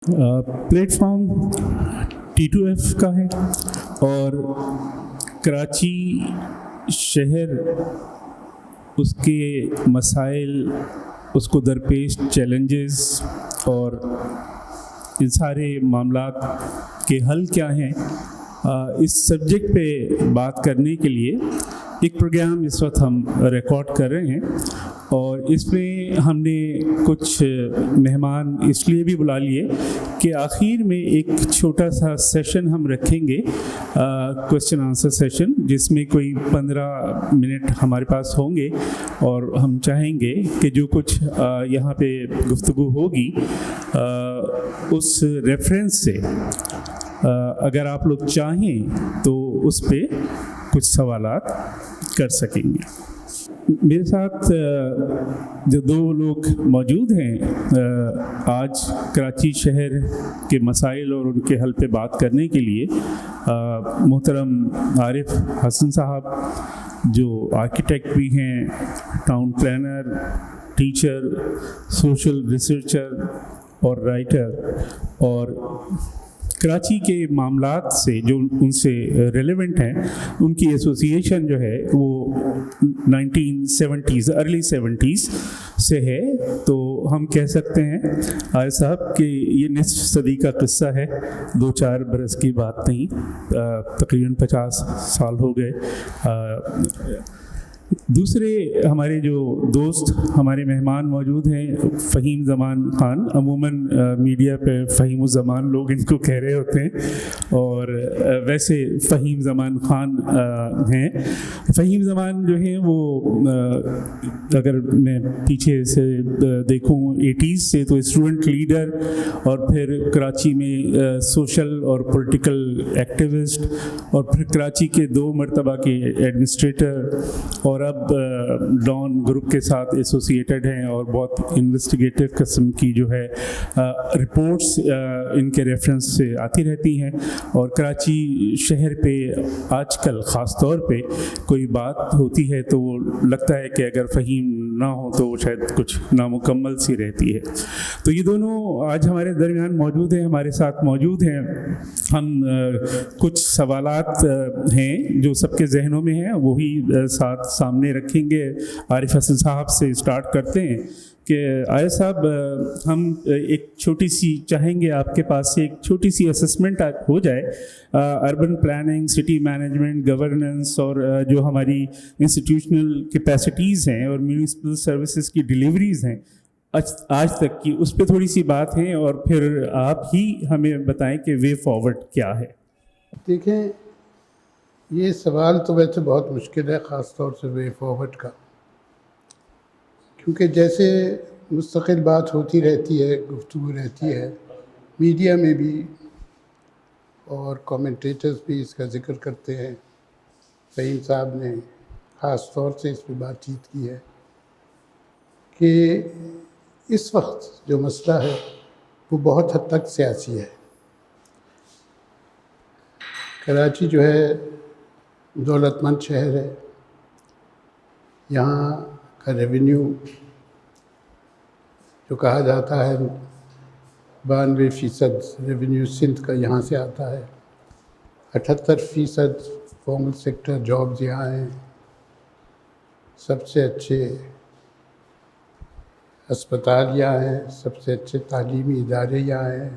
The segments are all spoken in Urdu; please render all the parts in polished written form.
پلیٹ فارم T2F کا ہے اور کراچی شہر اس کے مسائل، اس کو درپیش چیلنجز اور ان سارے معاملات کے حل کیا ہیں، اس سبجیکٹ پہ بات کرنے کے لیے ایک پروگرام اس وقت ہم ریکارڈ کر رہے ہیں، اور اس میں ہم نے کچھ مہمان اس لیے بھی بلا لیے کہ آخر میں ایک چھوٹا سا سیشن ہم رکھیں گے، کویسچن آنسر سیشن، جس میں کوئی 15 منٹ ہمارے پاس ہوں گے، اور ہم چاہیں گے کہ جو کچھ یہاں پہ گفتگو ہوگی اس ریفرنس سے اگر آپ لوگ چاہیں تو اس پہ کچھ سوالات کر سکیں گے۔ میرے ساتھ جو دو لوگ موجود ہیں آج کراچی شہر کے مسائل اور ان کے حل پہ بات کرنے کے لیے، محترم عارف حسن صاحب جو آرکیٹیکٹ بھی ہیں، town planner, teacher, social researcher اور رائٹر، اور کراچی کے معاملات سے جو ان سے ریلیونٹ ہیں ان کی ایسوسیشن جو ہے وہ 1970s ارلی 70s سے ہے، تو ہم کہہ سکتے ہیں عارف صاحب کہ یہ نصف صدی کا قصہ ہے، 2-4 برس کی بات نہیں، تقریباً 50 سال ہو گئے۔ دوسرے ہمارے جو دوست، ہمارے مہمان موجود ہیں، فہیم زمان خان، عموماً میڈیا پہ فہیم الزمان لوگ ان کو کہہ رہے ہوتے ہیں، اور ویسے فہیم زمان خان ہیں۔ فہیم زمان جو ہیں وہ اگر میں پیچھے سے دیکھوں 80s سے، تو اسٹوڈنٹ لیڈر اور پھر کراچی میں سوشل اور پولیٹیکل ایکٹیوسٹ، اور پھر کراچی کے 2 مرتبہ کے ایڈمنسٹریٹر، اور اب ڈان گروپ کے ساتھ ایسوسیٹڈ ہیں، اور بہت انویسٹیگیٹو قسم کی جو ہے رپورٹس ان کے ریفرنس سے آتی رہتی ہیں، اور کراچی شہر پہ آج کل خاص طور پہ کوئی بات ہوتی ہے تو وہ لگتا ہے کہ اگر فہیم نہ ہو تو شاید کچھ نامکمل سی رہتی ہے۔ تو یہ دونوں آج ہمارے درمیان موجود ہیں، ہمارے ساتھ موجود ہیں۔ ہم کچھ سوالات ہیں جو سب کے ذہنوں میں ہیں، وہی ساتھ سامنے رکھیں گے۔ عارف حسن صاحب سے اسٹارٹ کرتے ہیں کہ عارف صاحب، ہم ایک چھوٹی سی چاہیں گے آپ کے پاس سے ایک چھوٹی سی اسسمنٹ ہو جائے urban planning, city management, governance, اور جو ہماری انسٹیٹیوشنل کیپیسٹیز ہیں اور میونسپل سروسز کی ڈیلیوریز ہیں آج تک کی، اس پہ تھوڑی سی بات ہے، اور پھر آپ ہی ہمیں بتائیں کہ وے فارورڈ کیا ہے۔ دیکھیں، یہ سوال تو ویسے بہت مشکل ہے، خاص طور سے وے فارورڈ کا، کیونکہ جیسے مستقل بات ہوتی رہتی ہے، گفتگو رہتی ہے میڈیا میں بھی، اور کامنٹیٹرز بھی اس کا ذکر کرتے ہیں۔ فہیم صاحب نے خاص طور سے اس پہ بات چیت کی ہے کہ اس وقت جو مسئلہ ہے وہ بہت حد تک سیاسی ہے۔ کراچی جو ہے دولت مند شہر ہے، یہاں کا ریونیو جو کہا جاتا ہے 92% ریونیو سندھ کا یہاں سے آتا ہے، 78% فارمل سیکٹر جابز یہاں ہیں، سب سے اچھے ہسپتال یہاں ہیں، سب سے اچھے تعلیمی ادارے یہاں ہیں،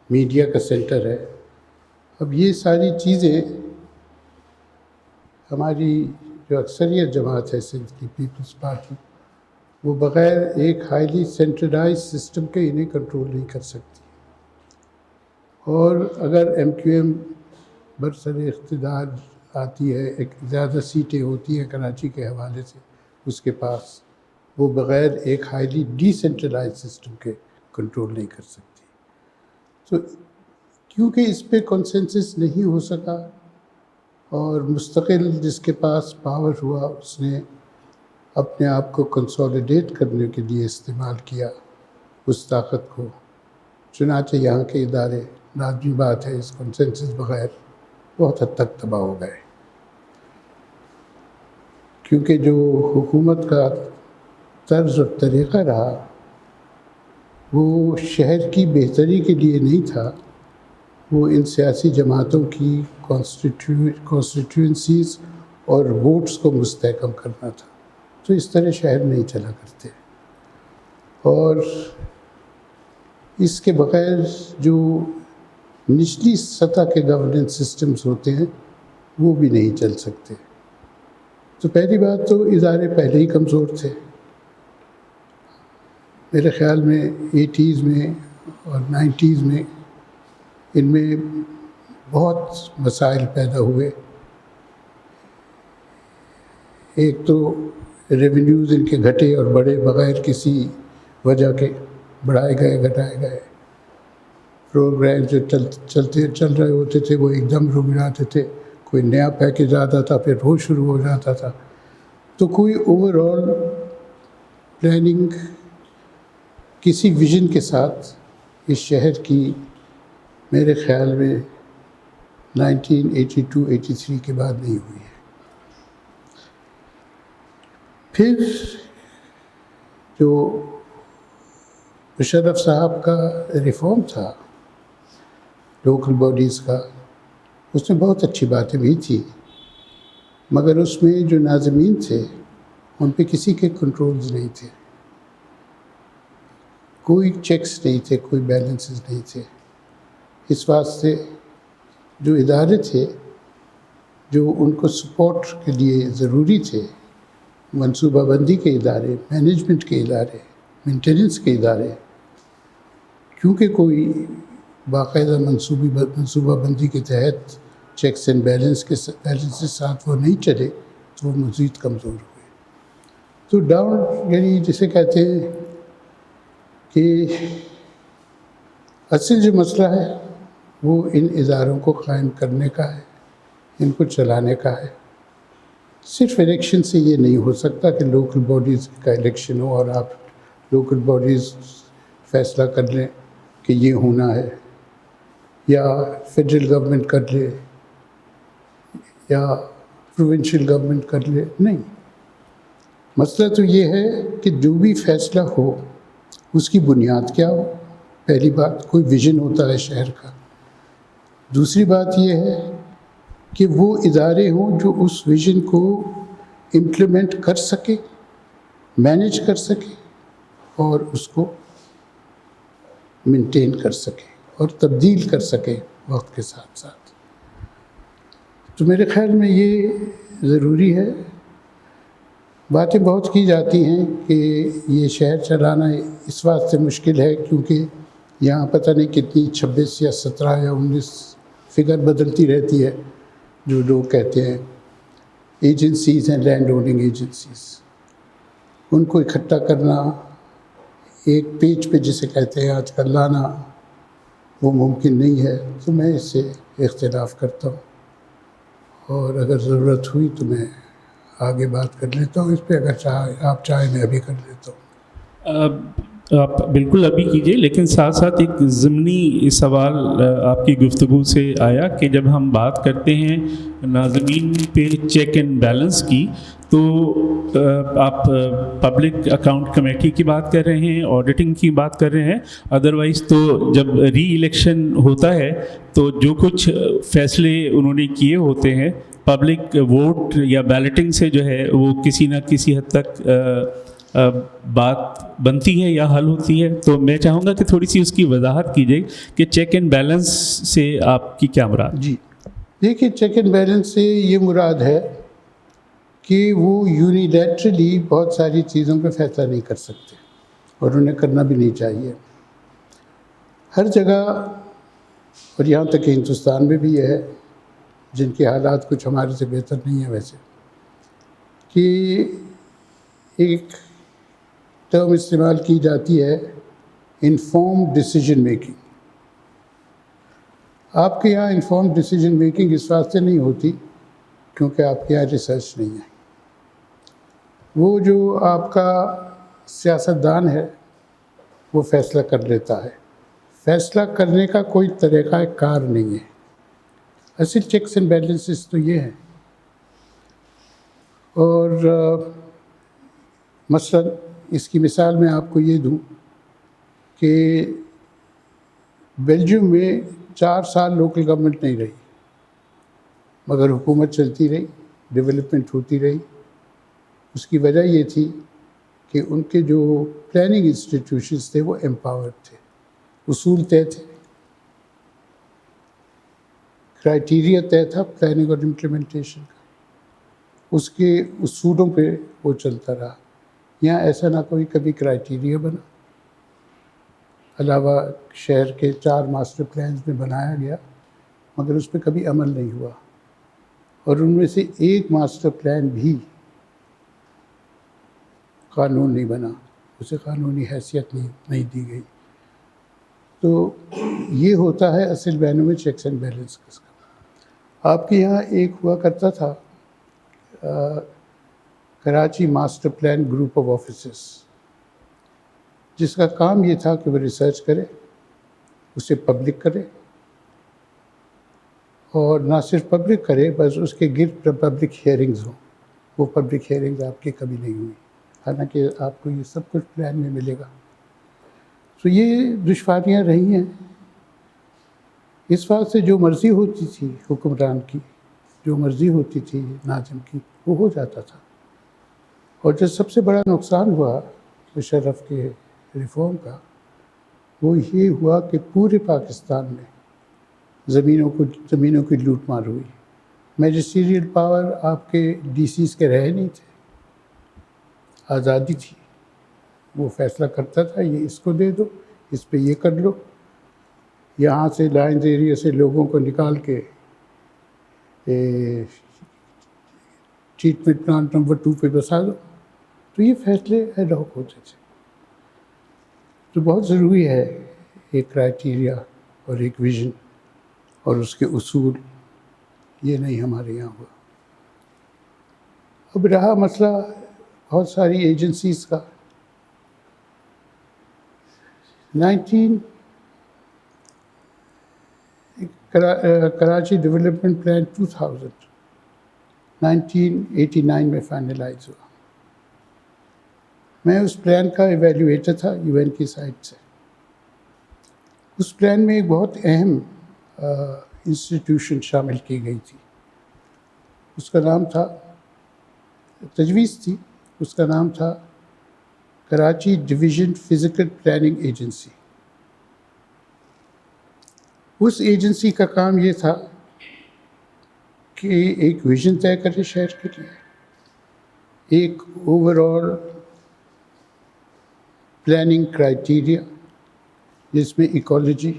میڈیا کا سینٹر ہے۔ اب یہ ساری چیزیں ہماری جو اکثریت جماعت ہے سندھ کی پیپلز پارٹی، وہ بغیر ایک ہائیلی سینٹرلائز سسٹم کے انہیں کنٹرول نہیں کر سکتی، اور اگر MQM برسر اقتدار آتی ہے، ایک زیادہ سیٹیں ہوتی ہیں کراچی کے حوالے سے اس کے پاس، وہ بغیر ایک ہائیلی ڈی سینٹرلائز سسٹم کے کنٹرول نہیں کر سکتی۔ تو کیونکہ اس پہ کنسنسس نہیں ہو سکا، اور مستقل جس کے پاس پاور ہوا اس نے اپنے آپ کو کنسولیڈیٹ کرنے کے لیے استعمال کیا اس طاقت کو، چنانچہ یہاں کے ادارے، لازمی بات ہے اس کنسنسس بغیر بہت حد تک تباہ ہو گئے، کیونکہ جو حکومت کا طرز اور طریقہ رہا وہ شہر کی بہتری کے لیے نہیں تھا، وہ ان سیاسی جماعتوں کی کانسٹیٹوئنسیز اور ووٹس کو مستحکم کرنا تھا. تو اس طرح شہر نہیں چلا کرتے، اور اس کے بغیر جو نچلی سطح کے گورننس سسٹمز ہوتے ہیں وہ بھی نہیں چل سکتے. تو پہلی بات تو ادارے پہلے ہی کمزور تھے. میرے خیال میں 80s میں اور 90s میں ان میں بہت مسائل پیدا ہوئے. ایک تو ریونیوز ان کے گھٹے اور بڑے بغیر کسی وجہ کے، بڑھائے گئے گھٹائے گئے. پروگرام جو چل رہے ہوتے تھے وہ ایک دم رک جاتے تھے. کوئی نیا پیکیج آتا تھا پھر وہ شروع ہو جاتا تھا. تو کوئی اوور آل پلاننگ کسی ویژن کے ساتھ اس شہر کی میرے خیال میں 1982-83 کے بعد نہیں ہوئی ہے. پھر جو مشرف صاحب کا ریفارم تھا لوکل باڈیز کا، اس میں بہت اچھی باتیں بھی تھیں، مگر اس میں جو ناظمین تھے ان پہ کسی کے کنٹرولز نہیں تھے، کوئی چیکس نہیں تھے، کوئی بیلنسز نہیں تھے. اس واسطے جو ادارے تھے جو ان کو سپورٹ کے لیے ضروری تھے، منصوبہ بندی کے ادارے، مینجمنٹ کے ادارے، مینٹیننس کے ادارے، کیونکہ کوئی باقاعدہ منصوبہ بندی کے تحت چیکس اینڈ بیلنس کے ساتھ وہ نہیں چلے تو وہ مزید کمزور ہوئے. تو ڈاؤن یعنی جسے کہتے ہیں کہ اصل جو مسئلہ ہے وہ ان اداروں کو قائم کرنے کا ہے، ان کو چلانے کا ہے. صرف الیکشن سے یہ نہیں ہو سکتا کہ لوکل باڈیز کا الیکشن ہو اور آپ لوکل باڈیز فیصلہ کر لیں کہ یہ ہونا ہے، یا فیڈرل گورنمنٹ کر لے یا پروونشل گورنمنٹ کر لے. نہیں، مسئلہ تو یہ ہے کہ جو بھی فیصلہ ہو اس کی بنیاد کیا ہو. پہلی بات، کوئی ویژن ہوتا ہے شہر کا. دوسری بات یہ ہے کہ وہ ادارے ہوں جو اس ویژن کو امپلیمنٹ کر سکے، مینیج کر سکے اور اس کو مینٹین کر سکے اور تبدیل کر سکے وقت کے ساتھ ساتھ. تو میرے خیال میں یہ ضروری ہے. باتیں بہت کی جاتی ہیں کہ یہ شہر چلانا اس واسطے مشکل ہے کیونکہ یہاں پتہ نہیں کتنی 26 یا 17 یا 19 فگر بدلتی رہتی ہے. جو لوگ کہتے ہیں ایجنسیز ہیں، لینڈ اوننگ ایجنسیز، ان کو اکٹھا کرنا، ایک پیج پہ جسے کہتے ہیں آج کل لانا، وہ ممکن نہیں ہے. تو میں اس سے اختلاف کرتا ہوں، اور اگر ضرورت ہوئی تو میں آگے بات کر لیتا ہوں اس پہ. اگر آپ چاہیں میں ابھی کر لیتا ہوں. آپ بالکل ابھی کیجئے، لیکن ساتھ ساتھ ایک ضمنی سوال آپ کی گفتگو سے آیا کہ جب ہم بات کرتے ہیں ناظمین پہ چیک اینڈ بیلنس کی، تو آپ پبلک اکاؤنٹ کمیٹی کی بات کر رہے ہیں، آڈیٹنگ کی بات کر رہے ہیں. ادروائز تو جب ری الیکشن ہوتا ہے تو جو کچھ فیصلے انہوں نے کیے ہوتے ہیں پبلک ووٹ یا بیلٹنگ سے جو ہے وہ کسی نہ کسی حد تک بات بنتی ہے یا حل ہوتی ہے. تو میں چاہوں گا کہ تھوڑی سی اس کی وضاحت کیجیے کہ چیک اینڈ بیلنس سے آپ کی کیا مراد؟ جی دیکھیے، چیک اینڈ بیلنس سے یہ مراد ہے کہ وہ یونیلیٹرلی بہت ساری چیزوں پہ فیصلہ نہیں کر سکتے، اور انہیں کرنا بھی نہیں چاہیے. ہر جگہ، اور یہاں تک کہ ہندوستان میں بھی یہ ہے، جن کے حالات کچھ ہمارے سے بہتر نہیں ہیں ویسے، کہ ایک ٹرم استعمال کی جاتی ہے انفارمڈ ڈیسیجن میکنگ. آپ کے یہاں انفارمڈ ڈیسیجن میکنگ اس واسطے نہیں ہوتی کیونکہ آپ کے یہاں ریسرچ نہیں ہے. وہ جو آپ کا سیاستدان ہے وہ فیصلہ کر لیتا ہے، فیصلہ کرنے کا کوئی طریقہ کار نہیں ہے. اصل چیکس اینڈ بیلنسز تو یہ ہیں. اور مثلا اس کی مثال میں آپ کو یہ دوں کہ بیلجیم میں 4 سال لوکل گورنمنٹ نہیں رہی، مگر حکومت چلتی رہی، ڈیولپمنٹ ہوتی رہی. اس کی وجہ یہ تھی کہ ان کے جو پلاننگ انسٹیٹیوشنز تھے وہ امپاورڈ تھے، اصول طے تھے، کرائیٹیریا طے تھا پلاننگ اور امپلیمنٹیشن کا، اس کے اصولوں پہ وہ چلتا رہا. یہاں ایسا نہ کوئی کبھی کرائیٹیریا بنا، علاوہ شہر کے 4 ماسٹر پلانز میں بنایا گیا، مگر اس پہ کبھی عمل نہیں ہوا. اور ان میں سے ایک ماسٹر پلان بھی قانون نہیں بنا، اسے قانونی حیثیت نہیں دی گئی. تو یہ ہوتا ہے اصل بینوں میں چیکس اینڈ بیلنس کا. آپ کے یہاں ایک ہوا کرتا تھا Karachi master plan group of officers, جس کا کام یہ تھا کہ وہ ریسرچ کرے، اسے پبلک کرے، اور نہ صرف پبلک کرے بس اس کے گرد پبلک ہیئرنگز ہوں. وہ پبلک ہیئرنگز آپ کی کبھی نہیں ہوئی، حالانکہ آپ کو یہ سب کچھ پلان میں ملے گا. تو یہ دشواریاں رہی ہیں. اس بات سے جو مرضی ہوتی تھی حکمران کی، جو مرضی ہوتی تھی ناظم کی، وہ ہو جاتا تھا. اور جو سب سے بڑا نقصان ہوا مشرف کے ریفارم کا، وہ یہ ہوا کہ پورے پاکستان میں زمینوں کی لوٹ مار ہوئی. میجسٹیریل پاور آپ کے ڈی سیز کے رہے نہیں تھے، آزادی تھی. وہ فیصلہ کرتا تھا یہ اس کو دے دو، اس پہ یہ کر لو، یہاں سے لائنز ایریا سے لوگوں کو نکال کے ٹریٹمنٹ پلانٹ نمبر 2 پہ بسا دو. تو یہ فیصلے ایڈ ہاک ہوتے تھے. تو بہت ضروری ہے ایک کرائیٹیریا اور ایک ویژن اور اس کے اصول. یہ نہیں ہمارے یہاں ہوا. اب رہا مسئلہ بہت ساری ایجنسیز کا. کراچی ڈیولپمنٹ پلان 2000 1989 میں فائنلائز ہوا. میں اس پلان کا ایویلیویٹر تھا یو این کی سائٹ سے. اس پلان میں ایک بہت اہم انسٹیٹیوشن شامل کی گئی تھی. اس کا نام تھا، تجویز تھی، اس کا نام تھا Karachi division physical planning agency. اس ایجنسی کا کام یہ تھا کہ ایک ویژن طے کرے شہر کے لیے، ایک اوور آل پلاننگ کرائیٹیریا جس میں ایکالوجی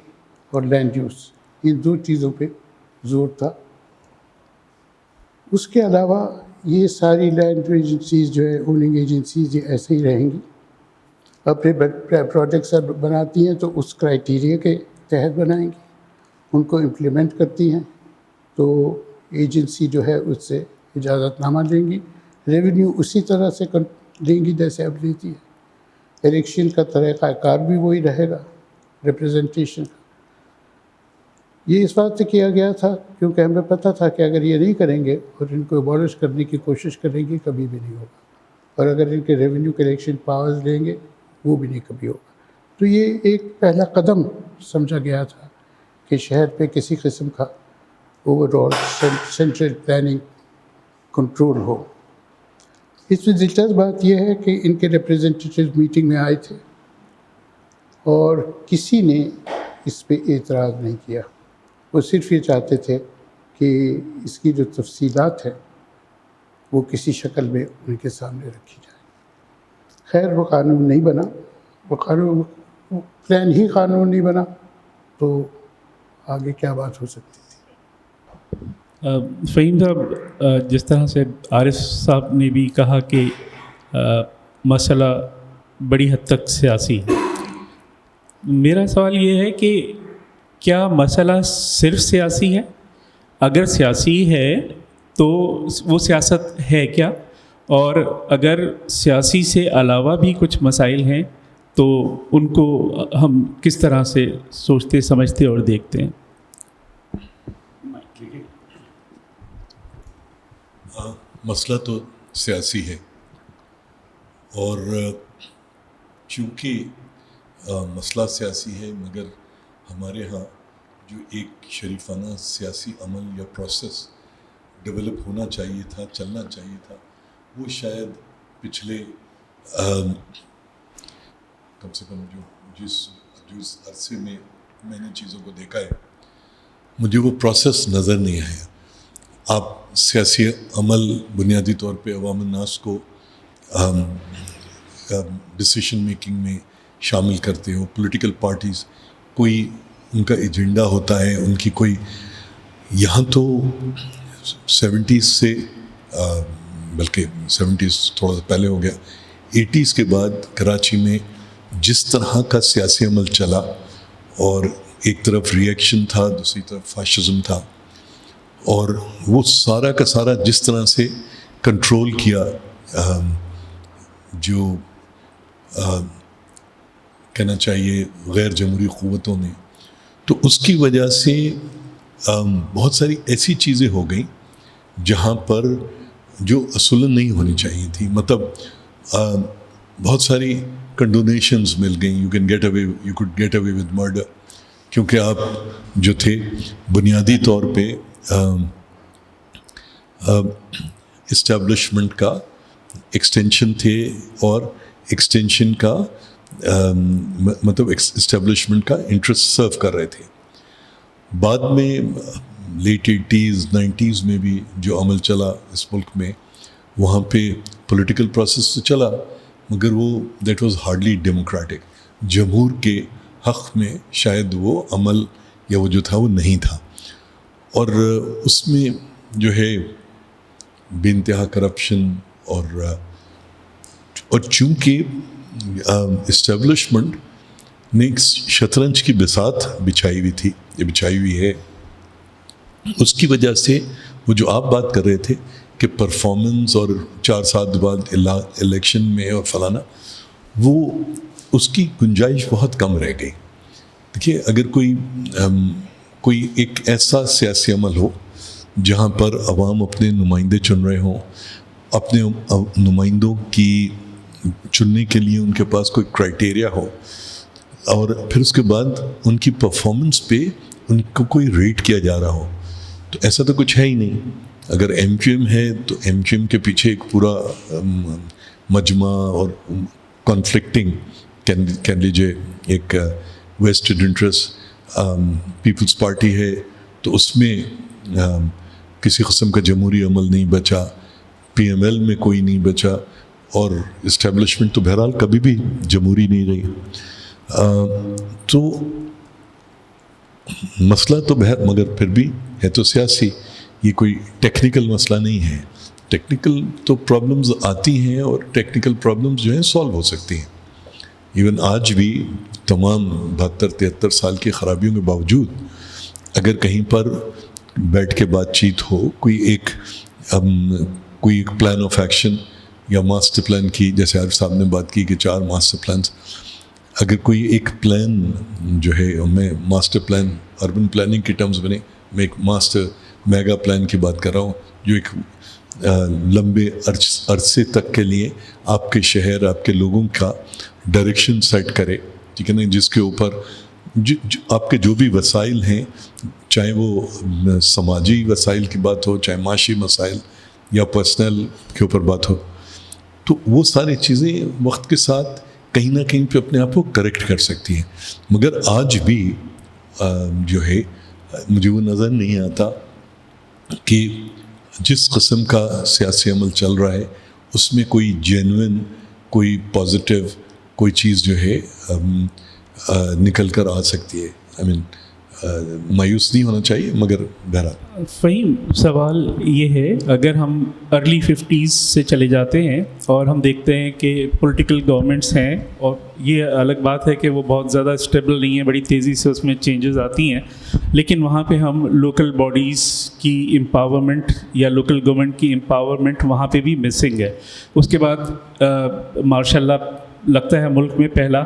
اور لینڈ یوز، ان 2 چیزوں پہ زور تھا. اس کے علاوہ یہ ساری لینڈ ایجنسیز جو ہے، اوننگ ایجنسیز، یہ ایسے ہی رہیں گی. اپنے پروجیکٹس بناتی ہیں تو اس کرائیٹیریا کے تحت بنائیں گی، ان کو امپلیمنٹ کرتی ہیں تو ایجنسی جو ہے اس سے اجازت نامہ لیں گی. ریونیو اسی طرح سے لیں گی جیسے اب لیتی ہے. الیکشن کا طریقہ کار بھی وہی رہے گا، ریپریزنٹیشن کا. یہ اس بات سے کیا گیا تھا کیونکہ ہمیں پتہ تھا کہ اگر یہ نہیں کریں گے اور ان کو ابالش کرنے کی کوشش کریں گے کبھی بھی نہیں ہوگا، اور اگر ان کے ریونیو کلیکشن پاورز لیں گے وہ بھی نہیں کبھی ہوگا. تو یہ ایک پہلا قدم سمجھا گیا تھا کہ شہر پہ کسی قسم کا overall central planning control ہو. اس میں دلچسپ بات یہ ہے کہ ان کے ریپریزنٹیٹیو میٹنگ میں آئے تھے اور کسی نے اس پہ اعتراض نہیں کیا. وہ صرف یہ چاہتے تھے کہ اس کی جو تفصیلات ہیں وہ کسی شکل میں ان کے سامنے رکھی جائے. خیر وہ قانون نہیں بنا، وہ پلان ہی قانون نہیں بنا تو آگے کیا بات ہو سکتی تھی. فہیم صاحب، جس طرح سے عارف صاحب نے بھی کہا کہ مسئلہ بڑی حد تک سیاسی ہے، میرا سوال یہ ہے کہ کیا مسئلہ صرف سیاسی ہے؟ اگر سیاسی ہے تو وہ سیاست ہے کیا؟ اور اگر سیاسی سے علاوہ بھی کچھ مسائل ہیں تو ان کو ہم کس طرح سے سوچتے، سمجھتے اور دیکھتے ہیں؟ مسئلہ تو سیاسی ہے، اور چونکہ مسئلہ سیاسی ہے، مگر ہمارے ہاں جو ایک شریفانہ سیاسی عمل یا پروسیس ڈیولپ ہونا چاہیے تھا، چلنا چاہیے تھا، وہ شاید پچھلے کم سے کم جس عرصے میں نے چیزوں کو دیکھا ہے، مجھے وہ پروسیس نظر نہیں آیا. آپ سیاسی عمل بنیادی طور پہ عوام الناس کو ڈسیشن میکنگ میں شامل کرتے ہو. پولیٹیکل پارٹیز کوئی ان کا ایجنڈا ہوتا ہے، ان کی کوئی، یہاں تو 70s سے بلکہ 70s تھوڑا سا پہلے ہو گیا، 80s کے بعد کراچی میں جس طرح کا سیاسی عمل چلا، اور ایک طرف ری ایکشن تھا، دوسری طرف فاشزم تھا، اور وہ سارا کا سارا جس طرح سے کنٹرول کیا جو کہنا چاہیے غیر جمہوری قوتوں نے، تو اس کی وجہ سے بہت ساری ایسی چیزیں ہو گئیں جہاں پر جو اصولاً نہیں ہونی چاہیے تھی. مطلب بہت ساری کنڈونیشنز مل گئیں. You could get away with murder, کیونکہ آپ جو تھے بنیادی طور پہ اسٹیبلشمنٹ کا ایکسٹینشن تھے، اور ایکسٹینشن کا مطلب اسٹیبلشمنٹ کا انٹرسٹ سرو کر رہے تھے. بعد میں لیٹ 80s 90s میں بھی جو عمل چلا اس ملک میں، وہاں پہ پولیٹیکل پروسیس تو چلا، مگر وہ دیٹ واز ہارڈلی ڈیموکریٹک. جمہور کے حق میں شاید وہ عمل یا وہ جو تھا وہ نہیں تھا، اور اس میں جو ہے بے انتہا کرپشن، اور چونکہ اسٹیبلشمنٹ نے ایک شطرنج کی بساط بچھائی ہوئی تھی، یہ بچھائی ہوئی ہے، اس کی وجہ سے وہ جو آپ بات کر رہے تھے کہ پرفارمنس اور 4 سال بعد الیکشن میں اور فلانا، وہ اس کی گنجائش بہت کم رہ گئی. دیکھیے، اگر کوئی ایک ایسا سیاسی عمل ہو جہاں پر عوام اپنے نمائندے چن رہے ہوں، اپنے نمائندوں کی چننے کے لیے ان کے پاس کوئی کرائٹیریا ہو، اور پھر اس کے بعد ان کی پرفارمنس پہ ان کو کوئی ریٹ کیا جا رہا ہو، تو ایسا تو کچھ ہے ہی نہیں. اگر ایم کیو ایم ہے تو ایم کیو ایم کے پیچھے ایک پورا مجمع اور کانفلکٹنگ کہہ لیجیے ایک ویسٹڈ انٹرسٹ پیپلز پارٹی ہے، تو اس میں کسی قسم کا جمہوری عمل نہیں بچا، پی ایم ایل میں کوئی نہیں بچا، اور اسٹیبلشمنٹ تو بہرحال کبھی بھی جمہوری نہیں رہی. تو مسئلہ تو مگر پھر بھی ہے تو سیاسی، یہ کوئی ٹیکنیکل مسئلہ نہیں ہے. ٹیکنیکل تو پرابلمز آتی ہیں، اور ٹیکنیکل پرابلمز جو ہیں سالو ہو سکتی ہیں. ایون آج بھی تمام 72-73 سال کی خرابیوں کے باوجود اگر کہیں پر بیٹھ کے بات چیت ہو، کوئی ایک پلان آف ایکشن یا ماسٹر پلان کی، جیسے عارف صاحب نے بات کی کہ 4 ماسٹر پلانز، اگر کوئی ایک پلان جو ہے، میں ماسٹر پلان اربن پلاننگ کے ٹرمز بنے، میں ایک ماسٹر میگا پلان کی بات کر رہا ہوں جو ایک لمبے عرصے تک کے لیے آپ کے شہر، آپ کے لوگوں کا ڈائریکشن سیٹ کرے، ٹھیک ہے نا، جس کے اوپر آپ کے جو بھی وسائل ہیں، چاہے وہ سماجی وسائل کی بات ہو، چاہے معاشی مسائل یا پرسنل کے اوپر بات ہو، تو وہ ساری چیزیں وقت کے ساتھ کہیں نہ کہیں پہ اپنے آپ کو کریکٹ کر سکتی ہیں. مگر آج بھی جو ہے مجھے وہ نظر نہیں آتا کہ جس قسم کا سیاسی عمل چل رہا ہے اس میں کوئی جینوئن، کوئی پازیٹیو کوئی چیز جو ہے نکل کر آ سکتی ہے. مایوس نہیں ہونا چاہیے، مگر بہرحال فہیم، سوال یہ ہے، اگر ہم ارلی 50s سے چلے جاتے ہیں اور ہم دیکھتے ہیں کہ پولیٹیکل گورنمنٹس ہیں، اور یہ الگ بات ہے کہ وہ بہت زیادہ اسٹیبل نہیں ہیں، بڑی تیزی سے اس میں چینجز آتی ہیں، لیکن وہاں پہ ہم لوکل باڈیز کی امپاورمنٹ یا لوکل گورنمنٹ کی امپاورمنٹ وہاں پہ بھی مسنگ ہے. اس کے بعد ماشاء اللہ لگتا ہے ملک میں پہلا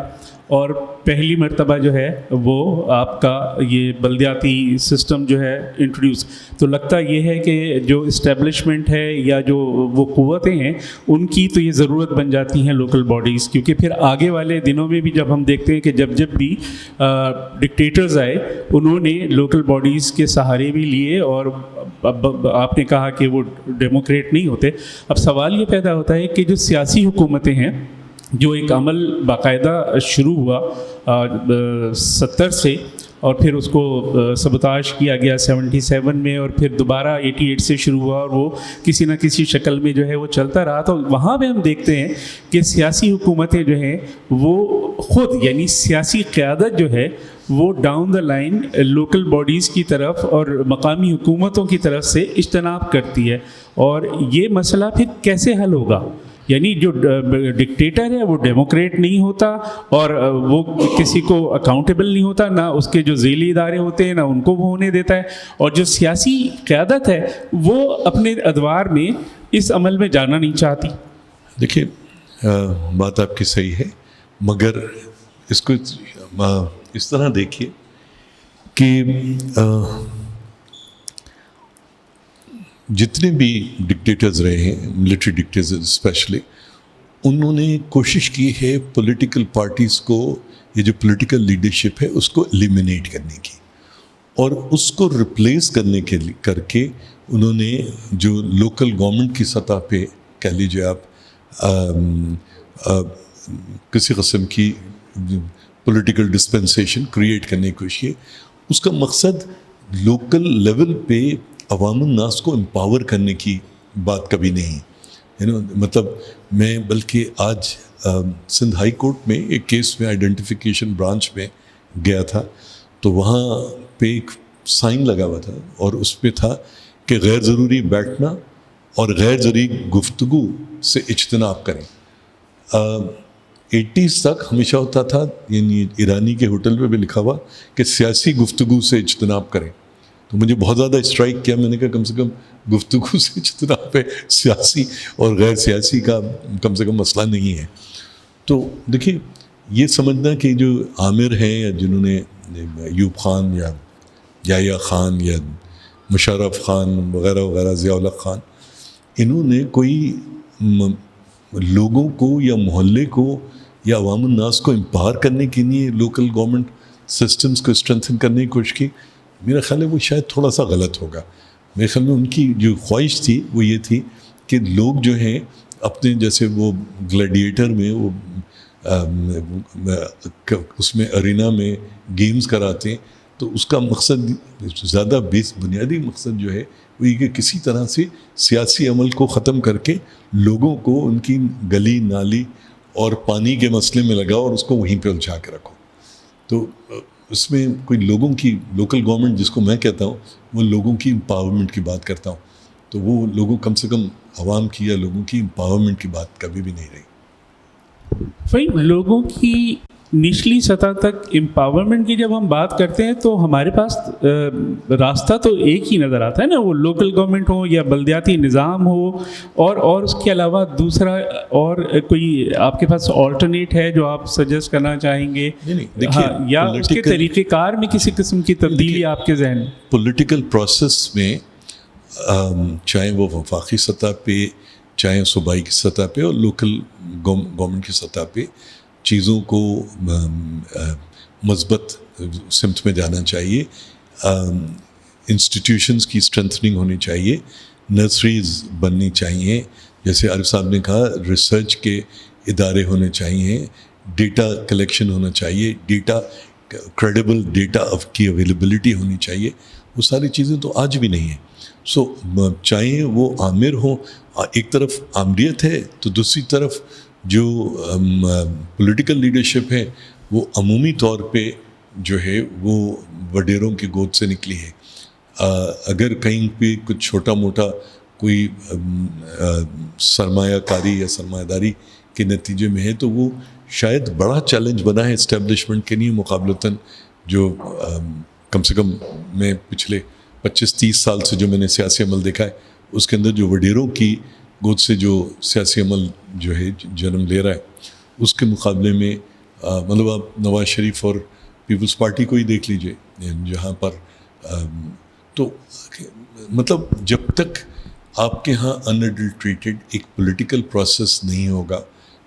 اور پہلی مرتبہ جو ہے وہ آپ کا یہ بلدیاتی سسٹم جو ہے انٹروڈیوس. تو لگتا یہ ہے کہ جو اسٹیبلشمنٹ ہے یا جو وہ قوتیں ہیں ان کی تو یہ ضرورت بن جاتی ہیں لوکل باڈیز, کیونکہ پھر آگے والے دنوں میں بھی جب ہم دیکھتے ہیں کہ جب بھی ڈکٹیٹرز آئے انہوں نے لوکل باڈیز کے سہارے بھی لیے, اور اب آپ نے کہا کہ وہ ڈیموکریٹ نہیں ہوتے. اب سوال یہ پیدا ہوتا ہے کہ جو سیاسی حکومتیں ہیں, جو ایک عمل باقاعدہ شروع ہوا 70 سے, اور پھر اس کو سبوتاژ کیا گیا 77 میں, اور پھر دوبارہ 88 سے شروع ہوا, اور وہ کسی نہ کسی شکل میں جو ہے وہ چلتا رہا. تو وہاں پہ ہم دیکھتے ہیں کہ سیاسی حکومتیں جو ہیں وہ خود, یعنی سیاسی قیادت جو ہے وہ down the line local bodies کی طرف اور مقامی حکومتوں کی طرف سے اجتناب کرتی ہے. اور یہ مسئلہ پھر کیسے حل ہوگا؟ یعنی جو ڈکٹیٹر ہے وہ ڈیموکریٹ نہیں ہوتا, اور وہ کسی کو اکاؤنٹیبل نہیں ہوتا, نہ اس کے جو ذیلی ادارے ہوتے ہیں نہ ان کو وہ ہونے دیتا ہے, اور جو سیاسی قیادت ہے وہ اپنے ادوار میں اس عمل میں جانا نہیں چاہتی. دیکھیے بات آپ کی صحیح ہے, مگر اس کو اس طرح دیکھیے کہ جتنے بھی ڈکٹیٹرز رہے ہیں, ملٹری ڈکٹیٹرز اسپیشلی, انہوں نے کوشش کی ہے پولیٹیکل پارٹیز کو, یہ جو پولیٹیکل لیڈرشپ ہے اس کو ایلیمینیٹ کرنے کی, اور اس کو ریپلیس کرنے کے کر کے انہوں نے جو لوکل گورنمنٹ کی سطح پہ کہہ لیجیے آپ کسی قسم کی پولیٹیکل ڈسپنسیشن کریٹ کرنے کی کوشش کی. اس کا مقصد لوکل لیول پہ عوام الناس کو امپاور کرنے کی بات کبھی نہیں. مطلب میں بلکہ آج سندھ ہائی کورٹ میں ایک کیس میں آئیڈینٹیفیکیشن برانچ میں گیا تھا, تو وہاں پہ ایک سائن لگا ہوا تھا, اور اس پہ تھا کہ غیر ضروری بیٹھنا اور غیر ضروری گفتگو سے اجتناب کریں. 80s تک ہمیشہ ہوتا تھا, یعنی ایرانی کے ہوٹل پہ بھی لکھا ہوا کہ سیاسی گفتگو سے اجتناب کریں. تو مجھے بہت زیادہ اسٹرائک کیا, میں نے کہا کم سے کم گفتگو سے اجتناب ہے, سیاسی اور غیر سیاسی کا کم سے کم مسئلہ نہیں ہے. تو دیکھیے یہ سمجھنا کہ جو عامر ہیں یا جنہوں نے ایوب خان یا یحییٰ خان یا مشرف خان وغیرہ وغیرہ, ضیاء الحق خان, انہوں نے کوئی لوگوں کو یا محلے کو یا عوام الناس کو امپاور کرنے کے لیے لوکل گورنمنٹ سسٹمز کو اسٹرینتھن کرنے کی کوشش کی. میرا خیال ہے وہ شاید تھوڑا سا غلط ہوگا. میرے خیال میں ان کی جو خواہش تھی وہ یہ تھی کہ لوگ جو ہیں اپنے, جیسے وہ گلیڈیٹر میں وہ اس میں ارینا میں گیمز کراتے ہیں, تو اس کا مقصد زیادہ بنیادی مقصد جو ہے وہ یہ کہ کسی طرح سے سیاسی عمل کو ختم کر کے لوگوں کو ان کی گلی نالی اور پانی کے مسئلے میں لگاؤ اور اس کو وہیں پہ الجھا کے رکھو. تو اس میں کوئی لوگوں کی لوکل گورنمنٹ جس کو میں کہتا ہوں وہ لوگوں کی امپاورمنٹ کی بات کرتا ہوں, تو وہ لوگوں کم سے کم عوام کی یا لوگوں کی امپاورمنٹ کی بات کبھی بھی نہیں رہی. فہیم, لوگوں کی نچلی سطح تک امپاورمنٹ کی جب ہم بات کرتے ہیں تو ہمارے پاس راستہ تو ایک ہی نظر آتا ہے نا, وہ لوکل گورنمنٹ ہو یا بلدیاتی نظام ہو, اور اس کے علاوہ دوسرا اور کوئی آپ کے پاس آلٹرنیٹ ہے جو آپ سجیسٹ کرنا چاہیں گے؟ ہاں, یا اس کے طریقہ کار میں کسی قسم کی تبدیلی آپ کے ذہن؟ پولیٹیکل پروسیس میں چاہے وہ وفاقی سطح پہ, چاہے صوبائی کی سطح پہ اور لوکل گورنمنٹ کی سطح پہ چیزوں کو مثبت سمت میں جانا چاہیے. انسٹیٹیوشنز کی اسٹرینتھننگ ہونی چاہیے, نرسریز بننی چاہیے, جیسے عارف صاحب نے کہا ریسرچ کے ادارے ہونے چاہیے, ڈیٹا کلیکشن ہونا چاہیے, ڈیٹا کریڈیبل ڈیٹا کی اویلیبلٹی ہونی چاہیے. وہ ساری چیزیں تو آج بھی نہیں ہیں. سو چاہے وہ عامر ہوں, ایک طرف عامریت ہے تو دوسری طرف جو پولیٹیکل لیڈرشپ ہے وہ عمومی طور پہ جو ہے وہ وڈیروں کی گود سے نکلی ہے. اگر کہیں پہ کچھ چھوٹا موٹا کوئی سرمایہ کاری یا سرمایہ داری کے نتیجے میں ہے تو وہ شاید بڑا چیلنج بنا ہے اسٹیبلشمنٹ کے لیے مقابلتاً, جو کم سے کم میں پچھلے 25-30 سال سے جو میں نے سیاسی عمل دیکھا ہے اس کے اندر جو وڈیروں کی گود سے جو سیاسی عمل جو ہے جنم لے رہا ہے اس کے مقابلے میں مطلب آپ نواز شریف اور پیپلز پارٹی کو ہی دیکھ لیجئے جہاں پر تو مطلب جب تک آپ کے ہاں انڈلٹریٹڈ ایک پولیٹیکل پروسیس نہیں ہوگا،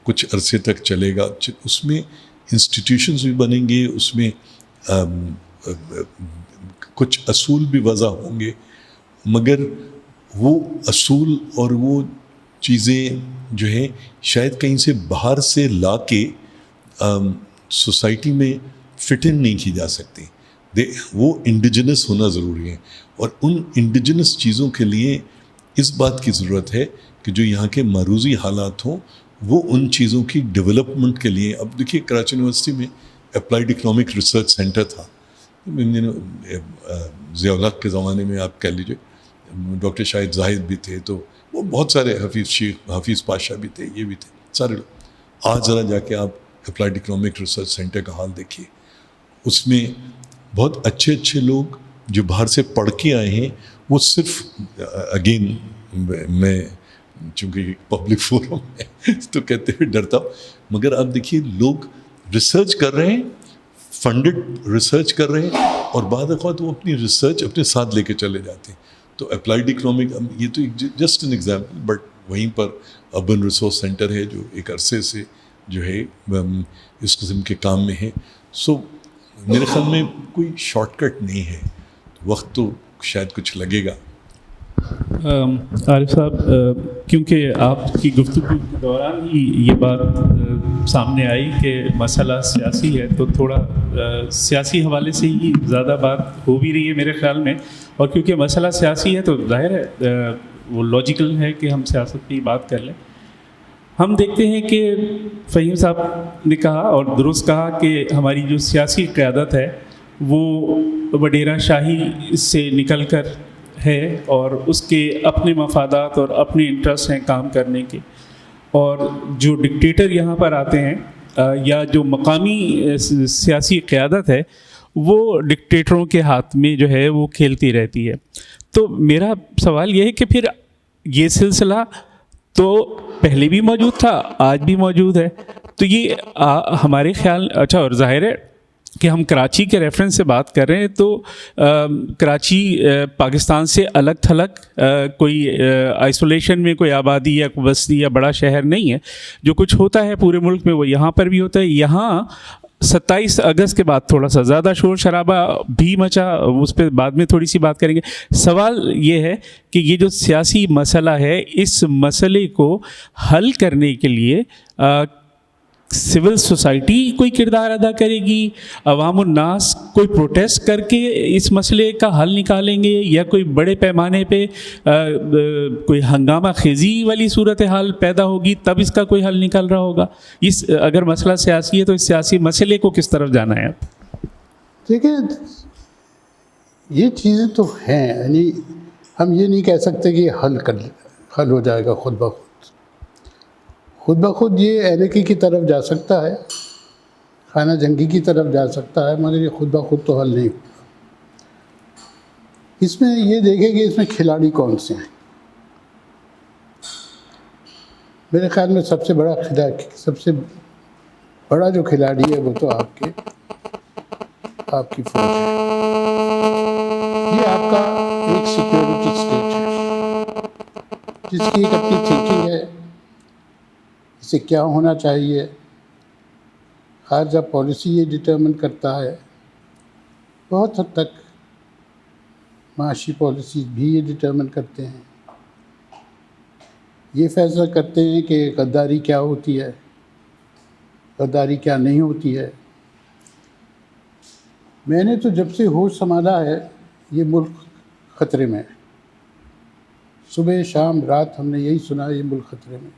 کچھ عرصے تک چلے گا، اس میں انسٹیٹیوشنز بھی بنیں گے، اس میں کچھ اصول بھی وضع ہوں گے، مگر وہ اصول اور وہ چیزیں جو ہیں شاید کہیں سے باہر سے لا کے سوسائٹی میں فٹ ان نہیں کی جا سکتی. وہ انڈیجنس ہونا ضروری ہے، اور ان انڈیجنس چیزوں کے لیے اس بات کی ضرورت ہے کہ جو یہاں کے معروضی حالات ہوں وہ ان چیزوں کی ڈیولپمنٹ کے لیے. اب دیکھیے کراچی یونیورسٹی میں اپلائیڈ اکنامک ریسرچ سینٹر تھا، ضیاء الحق کے زمانے میں آپ کہہ لیجیے، ڈاکٹر شاہد زاہد بھی تھے، تو وہ بہت سارے حفیظ پاشا بھی تھے، یہ بھی تھے، سارے لوگ. آج ذرا جا کے آپ اپلائیڈ اکنامک ریسرچ سینٹر کا حال دیکھیے، اس میں بہت اچھے اچھے لوگ جو باہر سے پڑھ کے آئے ہیں، وہ صرف اگین میں چونکہ پبلک فورم ہے تو کہتے ہوئے ڈرتا ہوں، مگر آپ دیکھیے لوگ ریسرچ کر رہے ہیں، فنڈڈ ریسرچ کر رہے ہیں، اور بعض اوقات وہ اپنی ریسرچ اپنے ساتھ لے کے چلے جاتے ہیں. تو اپلائیڈ اکنامک یہ تو جسٹ این ایگزامپل، بٹ وہیں پر اربن ریسورس سینٹر ہے جو ایک عرصے سے جو ہے اس قسم کے کام میں ہے. سو میرے خیال میں کوئی شارٹ کٹ نہیں ہے، وقت تو شاید کچھ لگے گا. عارف صاحب، کیونکہ آپ کی گفتگو کے دوران ہی یہ بات سامنے آئی کہ مسئلہ سیاسی ہے، تو تھوڑا سیاسی حوالے سے ہی زیادہ بات ہو بھی رہی ہے میرے خیال میں، اور کیونکہ مسئلہ سیاسی ہے تو ظاہر ہے وہ لاجیکل ہے کہ ہم سیاست کی بات کر لیں. ہم دیکھتے ہیں کہ فہیم صاحب نے کہا اور درست کہا کہ ہماری جو سیاسی قیادت ہے وہ وڈیرہ شاہی سے نکل کر ہے، اور اس کے اپنے مفادات اور اپنے انٹرسٹ ہیں کام کرنے کے، اور جو ڈکٹیٹر یہاں پر آتے ہیں یا جو مقامی سیاسی قیادت ہے وہ ڈکٹیٹروں کے ہاتھ میں جو ہے وہ کھیلتی رہتی ہے. تو میرا سوال یہ ہے کہ پھر یہ سلسلہ تو پہلے بھی موجود تھا، آج بھی موجود ہے، تو یہ ہمارے خیال اچھا، اور ظاہر ہے کہ ہم کراچی کے ریفرنس سے بات کر رہے ہیں تو کراچی پاکستان سے الگ تھلگ کوئی آئسولیشن میں کوئی آبادی یا کوئی بستی یا بڑا شہر نہیں ہے. جو کچھ ہوتا ہے پورے ملک میں وہ یہاں پر بھی ہوتا ہے. یہاں 27 اگست کے بعد تھوڑا سا زیادہ شور شرابہ بھی مچا، اس پہ بعد میں تھوڑی سی بات کریں گے. سوال یہ ہے کہ یہ جو سیاسی مسئلہ ہے، اس مسئلے کو حل کرنے کے لیے سول سوسائٹی کوئی کردار ادا کرے گی، عوام الناس کوئی پروٹیسٹ کر کے اس مسئلے کا حل نکالیں گے، یا کوئی بڑے پیمانے پہ کوئی ہنگامہ خیزی والی صورتحال پیدا ہوگی تب اس کا کوئی حل نکل رہا ہوگا؟ اس اگر مسئلہ سیاسی ہے تو اس سیاسی مسئلے کو کس طرف جانا ہے آپ؟ دیکھیں، یہ چیزیں تو ہیں، یعنی ہم یہ نہیں کہہ سکتے کہ حل ہو جائے گا خود بخود. خود بخود یہ اینرکی کی طرف جا سکتا ہے، خانہ جنگی کی طرف جا سکتا ہے، مگر یہ خود بخود تو حل نہیں ہوگا. اس میں یہ دیکھیں کہ اس میں کھلاڑی کون سے ہیں. میرے خیال میں سب سے بڑا جو کھلاڑی ہے وہ تو آپ کی فوج ہے. یہ آپ کا ایک سیکیورٹی اسٹیٹ ہے جس کی ایک اپنی تھنکنگ ہے، اسے کیا ہونا چاہیے. خارجہ پالیسی یہ ڈٹرمن کرتا ہے، بہت حد تک معاشی پالیسیز بھی یہ ڈٹرمن کرتے ہیں. یہ فیصلہ کرتے ہیں کہ غداری کیا ہوتی ہے، غداری کیا نہیں ہوتی ہے. میں نے تو جب سے ہوش سنبھالا ہے یہ ملک خطرے میں ہے. صبح شام رات ہم نے یہی سنا، یہ ملک خطرے میں.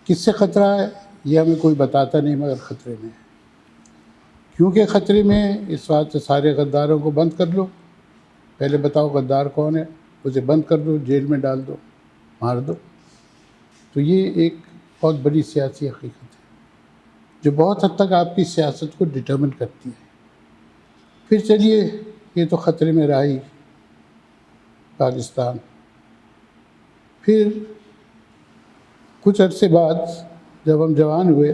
کس سے خطرہ ہے یہ ہمیں کوئی بتاتا نہیں، مگر خطرے میں ہے. کیونکہ خطرے میں اس واسطے سارے غداروں کو بند کر لو. پہلے بتاؤ غدار کون ہے، اسے بند کر دو، جیل میں ڈال دو، مار دو. تو یہ ایک بہت بڑی سیاسی حقیقت ہے جو بہت حد تک آپ کی سیاست کو ڈٹرمن کرتی ہے. پھر چلیے، یہ تو خطرے میں رہا ہی پاکستان. پھر کچھ عرصے بعد جب ہم جوان ہوئے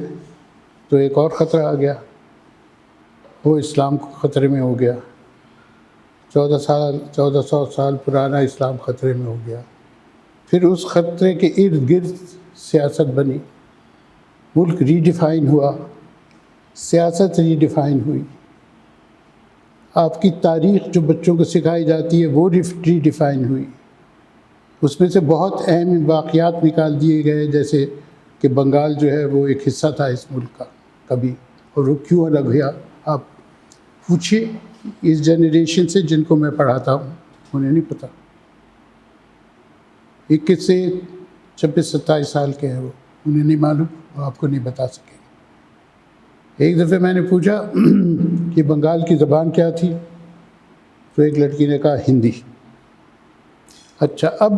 تو ایک اور خطرہ آ گیا، وہ اسلام کو خطرے میں ہو گیا، 1400 سال پرانا اسلام خطرے میں ہو گیا۔ پھر اس خطرے کے ارد گرد سیاست بنی، ملک ری ڈیفائن ہوا، سیاست ری ڈیفائن ہوئی، آپ کی تاریخ جو بچوں کو سکھائی جاتی ہے وہ ری ڈیفائن ہوئی، اس میں سے بہت اہم واقعات نکال دیے گئے، جیسے کہ بنگال جو ہے وہ ایک حصہ تھا اس ملک کا کبھی، اور وہ کیوں الگ ہوا۔ آپ پوچھیے اس جنریشن سے جن کو میں پڑھاتا ہوں، انہیں نہیں پتہ، 21 سے 26-27 سال کے ہیں وہ، انہیں نہیں معلوم، وہ آپ کو نہیں بتا سکے۔ ایک دفعہ میں نے پوچھا کہ بنگال کی زبان کیا تھی، تو ایک لڑکی نے کہا ہندی۔ اچھا، اب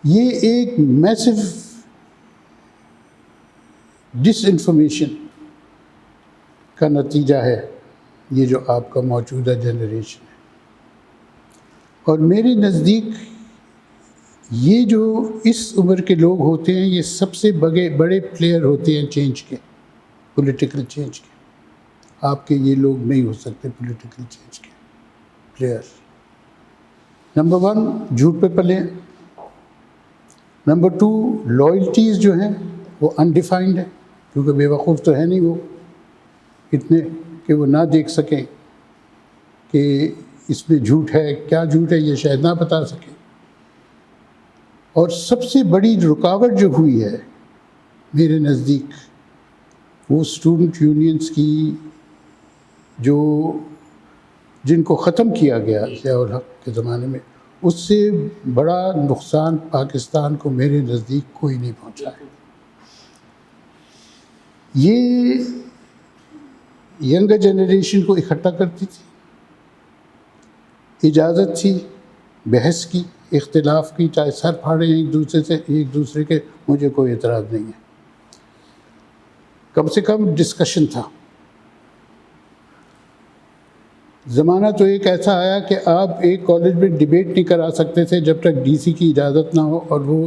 یہ ایک میسو ڈس انفارمیشن کا نتیجہ ہے یہ جو آپ کا موجودہ جنریشن ہے، اور میرے نزدیک یہ جو اس عمر کے لوگ ہوتے ہیں یہ سب سے بڑے پلیئر ہوتے ہیں چینج کے، پولیٹیکل چینج کے۔ آپ کے یہ لوگ نہیں ہو سکتے پولیٹیکل چینج کے پلیئر۔ نمبر 1 جھوٹ پہ پلے، نمبر 2 لائلٹیز جو ہیں وہ انڈیفائنڈ ہیں، کیونکہ بے وقوف تو ہے نہیں وہ اتنے کہ وہ نہ دیکھ سکیں کہ اس میں جھوٹ ہے، کیا جھوٹ ہے یہ شاید نہ بتا سکیں۔ اور سب سے بڑی رکاوٹ جو ہوئی ہے میرے نزدیک وہ اسٹوڈنٹ یونینز کی، جن کو ختم کیا گیا ضیاء الحق کے زمانے میں، اس سے بڑا نقصان پاکستان کو میرے نزدیک کوئی نہیں پہنچا ہے۔ یہ ینگر جنریشن کو اکٹھا کرتی تھی، اجازت تھی بحث کی، اختلاف کی، چاہے سر پھاڑیں ایک دوسرے کے، مجھے کوئی اعتراض نہیں ہے، کم سے کم ڈسکشن تھا۔ زمانہ تو ایک ایسا آیا کہ آپ ایک کالج میں ڈیبیٹ نہیں کرا سکتے تھے جب تک ڈی سی کی اجازت نہ ہو اور وہ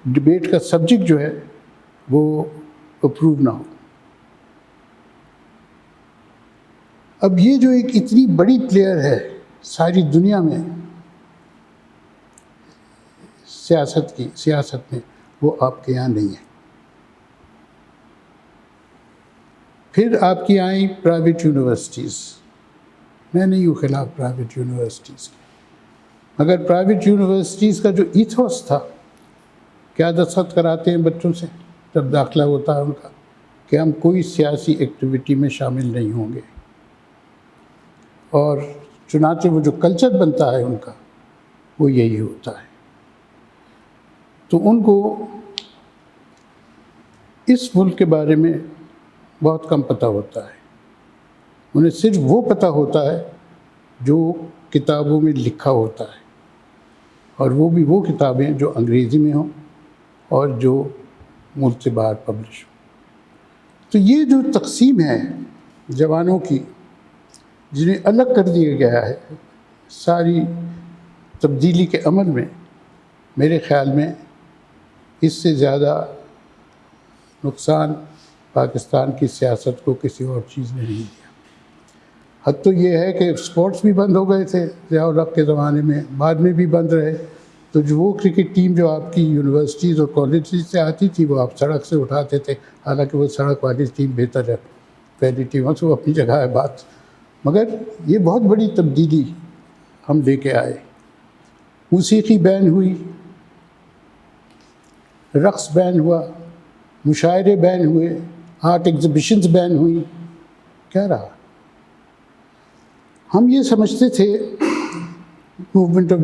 ڈیبیٹ کا سبجیکٹ جو ہے وہ اپروو نہ ہو۔ اب یہ جو ایک اتنی بڑی پلیئر ہے ساری دنیا میں سیاست میں، وہ آپ کے یہاں نہیں ہے۔ پھر آپ کی آئیں پرائیویٹ یونیورسٹیز، میں نہیں ہوں خلاف پرائیویٹ یونیورسٹیز کے، مگر پرائیویٹ یونیورسٹیز کا جو ایتھوس تھا، کیا دستخط کراتے ہیں بچوں سے جب داخلہ ہوتا ہے ان کا، کہ ہم کوئی سیاسی ایکٹیویٹی میں شامل نہیں ہوں گے، اور چنانچہ وہ جو کلچر بنتا ہے ان کا وہ یہی ہوتا ہے۔ تو ان کو اس ملک کے بارے میں بہت کم پتہ ہوتا ہے، انہیں صرف وہ پتہ ہوتا ہے جو کتابوں میں لکھا ہوتا ہے، اور وہ بھی وہ کتابیں جو انگریزی میں ہوں اور جو ملک سے باہر پبلش ہوں۔ تو یہ جو تقسیم ہے جوانوں کی، جنہیں الگ کر دیا گیا ہے ساری تبدیلی کے عمل میں، میرے خیال میں اس سے زیادہ نقصان پاکستان کی سیاست کو کسی اور چیز نے نہیں دیا۔ حد تو یہ ہے کہ اسپورٹس بھی بند ہو گئے تھے ضیاء الحق کے زمانے میں، بعد میں بھی بند رہے، تو جو وہ کرکٹ ٹیم جو آپ کی یونیورسٹیز اور کالجز سے آتی تھی وہ آپ سڑک سے اٹھاتے تھے، حالانکہ وہ سڑک والی ٹیم بہتر ہے، پہلی ٹیموں سے وہ اپنی جگہ ہے بات، مگر یہ بہت بڑی تبدیلی ہم لے کے آئے۔ موسیقی بین ہوئی، رقص بین ہوا، مشاعرے بین ہوئے، آرٹ ایگزیبیشنز بین ہوئی، کیا رہا؟ ہم یہ سمجھتے تھے movement of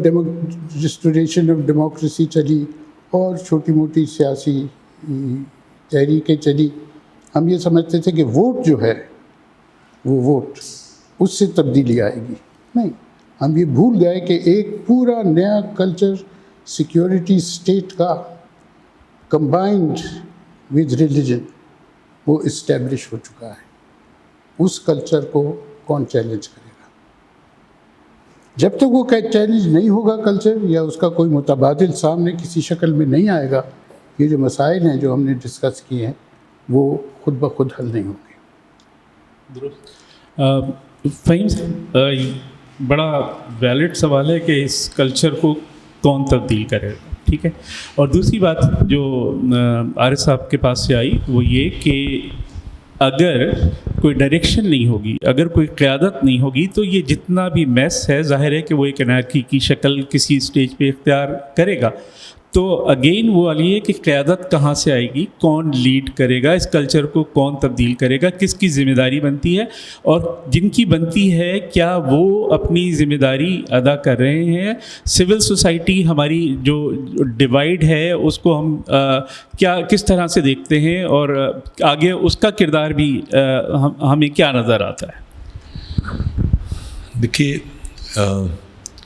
restoration of democracy چلی اور چھوٹی موٹی سیاسی تحریکیں چلی، ہم یہ سمجھتے تھے کہ ووٹ جو ہے وہ ووٹ اس سے تبدیلی آئے گی، نہیں، ہم یہ بھول گئے کہ ایک پورا نیا کلچر سیکیورٹی اسٹیٹ کا کمبائنڈ ود ریلیجن وہ اسٹیبلش ہو چکا ہے۔ اس کلچر کو کون چیلنج کرے گا؟ جب تک وہ چیلنج نہیں ہوگا کلچر، یا اس کا کوئی متبادل سامنے کسی شکل میں نہیں آئے گا، یہ جو مسائل ہیں جو ہم نے ڈسکس کیے ہیں وہ خود بخود حل نہیں ہوں گے۔ فہیم صاحب، بڑا ویلڈ سوال ہے کہ اس کلچر کو کون تبدیل کرے گا، ٹھیک ہے. اور دوسری بات جو عارف صاحب کے پاس سے آئی وہ یہ کہ اگر کوئی ڈائریکشن نہیں ہوگی، اگر کوئی قیادت نہیں ہوگی، تو یہ جتنا بھی میس ہے ظاہر ہے کہ وہ ایک انارکی کی شکل کسی اسٹیج پہ اختیار کرے گا. تو اگین وہ والی ہے کہ قیادت کہاں سے آئے گی، کون لیڈ کرے گا اس کلچر کو، کون تبدیل کرے گا، کس کی ذمہ داری بنتی ہے، اور جن کی بنتی ہے کیا وہ اپنی ذمہ داری ادا کر رہے ہیں. سول سوسائٹی ہماری جو ڈیوائڈ ہے اس کو ہم کیا کس طرح سے دیکھتے ہیں، اور آگے اس کا کردار بھی ہمیں کیا نظر آتا ہے؟ دیکھیے،